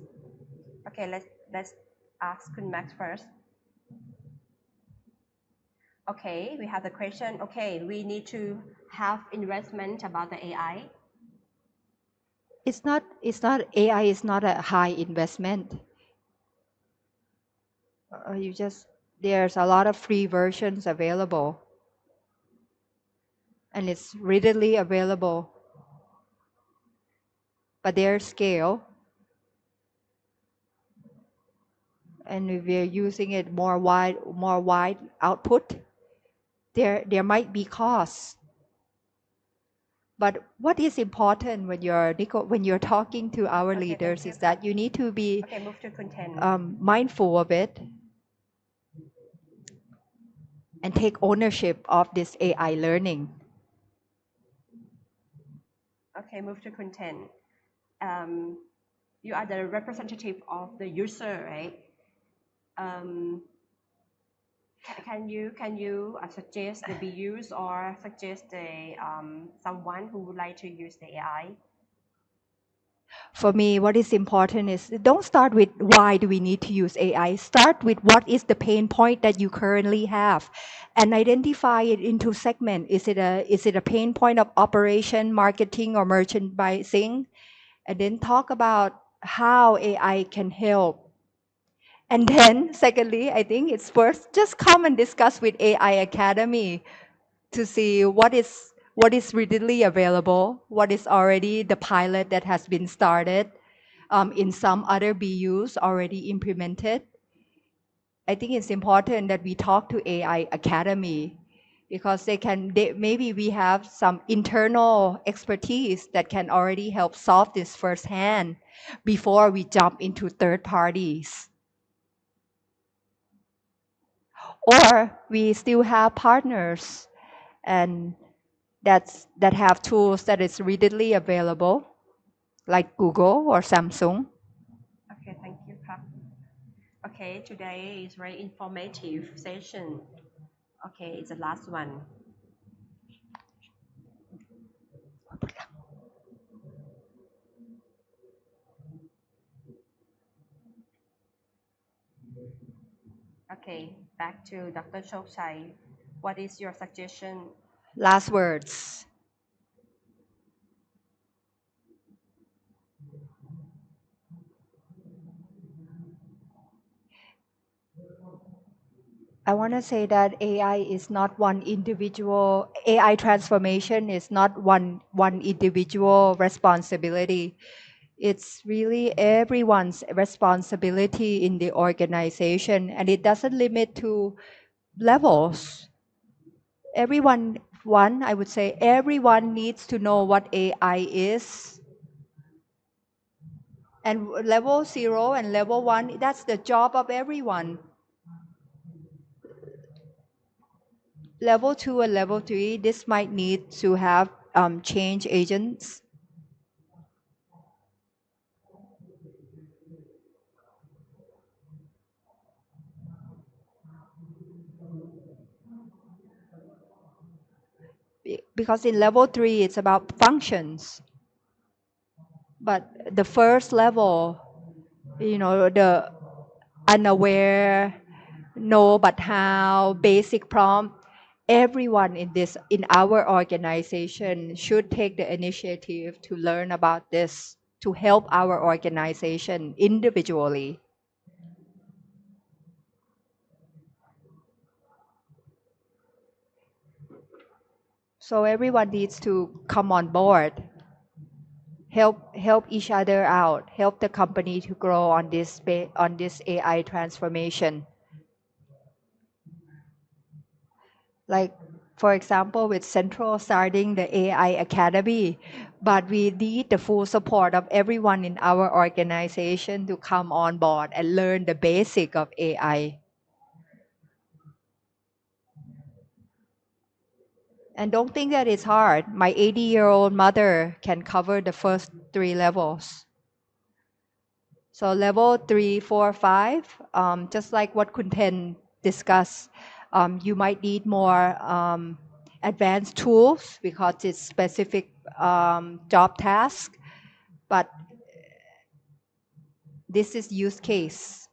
Okay, let's ask Kun Max first. Okay, we have the question. Okay, we need to have investment about the AI. It's not AI is not a high investment. There's a lot of free versions available, and it's readily available. But their scale, and if we're using it more wide output, there might be costs. But what is important when you're talking to our Okay, leaders thank you. is that you need to be Okay, move to content. mindful of it and take ownership of this AI learning. Okay, move to content. You are the representative of the user, right? Can you suggest the BUs or suggest someone who would like to use the AI? For me, what is important is don't start with why do we need to use AI. Start with what is the pain point that you currently have, and identify it into segment. Is it a pain point of operation, marketing, or merchandising? And then talk about how AI can help. And then, secondly, I think it's first just come and discuss with AI Academy to see what is readily available, what is already the pilot that has been started in some other BUs already implemented. I think it's important that we talk to AI Academy because maybe we have some internal expertise that can already help solve this firsthand before we jump into third parties. Or we still have partners and that have tools that is readily available, like Google or Samsung. Okay, thank you, Kap. Okay, today is very informative session. Okay, it's the last one. Okay, back to Dr. Chokchai. What is your suggestion? Last words. I want to say that AI transformation is not one individual responsibility. It's really everyone's responsibility in the organization, and it doesn't limit to levels. I would say everyone needs to know what AI is. And level 0 and level 1, that's the job of everyone. Level 2 and level 3, this might need to have change agents. Because in level 3, it's about functions. But the first level, the unaware, know but how, basic prompt, everyone in our organization should take the initiative to learn about this to help our organization individually. So everyone needs to come on board, help each other out, help the company to grow on this AI transformation. Like, for example, with Central starting the AI Academy, but we need the full support of everyone in our organization to come on board and learn the basic of AI. And don't think that it's hard. My 80-year-old mother can cover the first 3 levels. So level 3, 4, 5, just like what Kunten discussed, you might need more advanced tools because it's specific job task, but this is use case.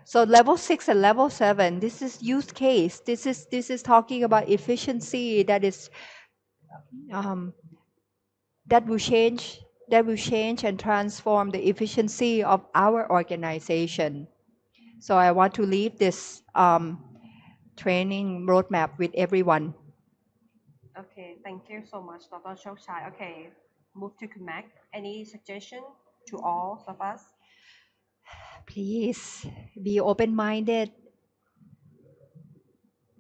So level 6 and level 7, this is use case. This is talking about efficiency that is that will change and transform the efficiency of our organization. So I want to leave this training roadmap with everyone. Okay, thank you so much, Dr. Chokchai. Okay, move to Kumak. Any suggestion to all of us? Please be open-minded.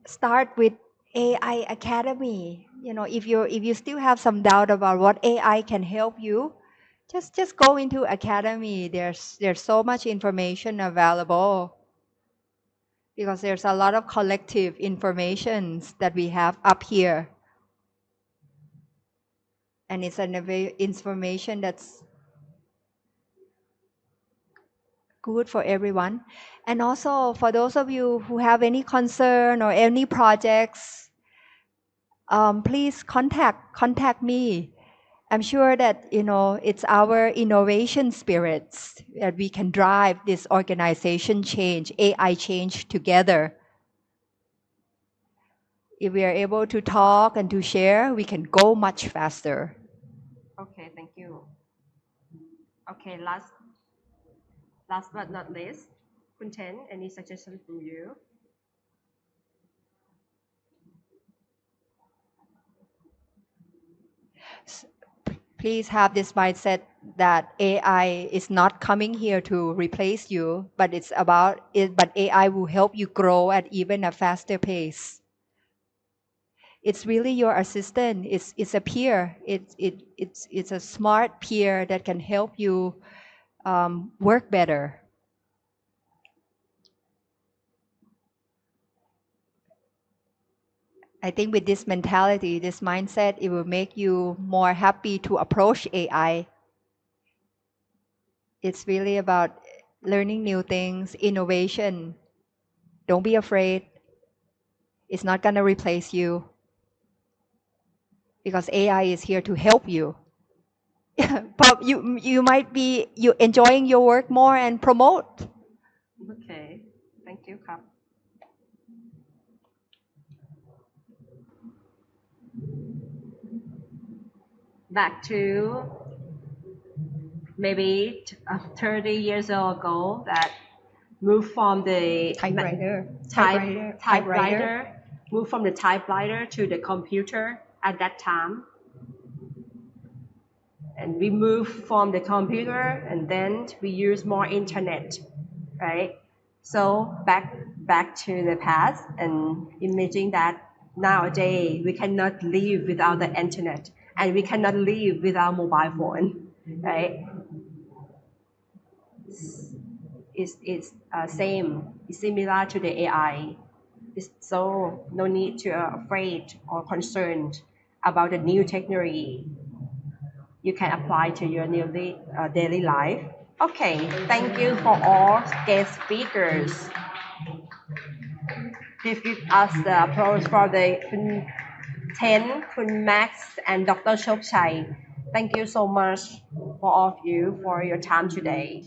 Start with AI Academy. If you still have some doubt about what AI can help you, just go into Academy. There's so much information available because there's a lot of collective informations that we have up here, and it's an information that's good for everyone. And also for those of you who have any concern or any projects, please contact me. I'm sure that it's our innovation spirits that we can drive this organization change, AI change together. If we are able to talk and to share, we can go much faster. Okay, thank you. Okay, last but not least, Kun Ten, any suggestion from you? Please have this mindset that AI is not coming here to replace you, but it's about it. But AI will help you grow at even a faster pace. It's really your assistant. It's a peer. It's a smart peer that can help you work better. I think with this mentality, this mindset, it will make you more happy to approach AI. It's really about learning new things, innovation. Don't be afraid. It's not going to replace you because AI is here to help you. But you might be enjoying your work more and promote. Okay, thank you, Kap. Back to maybe 30 years ago that moved from the Typewriter. Moved from the typewriter to the computer at that time. And we moved from the computer and then we use more internet, right? So back to the past and imagine that nowadays we cannot live without the internet and we cannot live without mobile phone, right? It's same, it's similar to the AI. So no need to afraid or concerned about the new technology. You can apply to your daily life. Okay, thank you for all guest speakers. Please give us the applause for the Kun Ten, Kun Max, and Dr. Chok Chai. Thank you so much for all of you for your time today.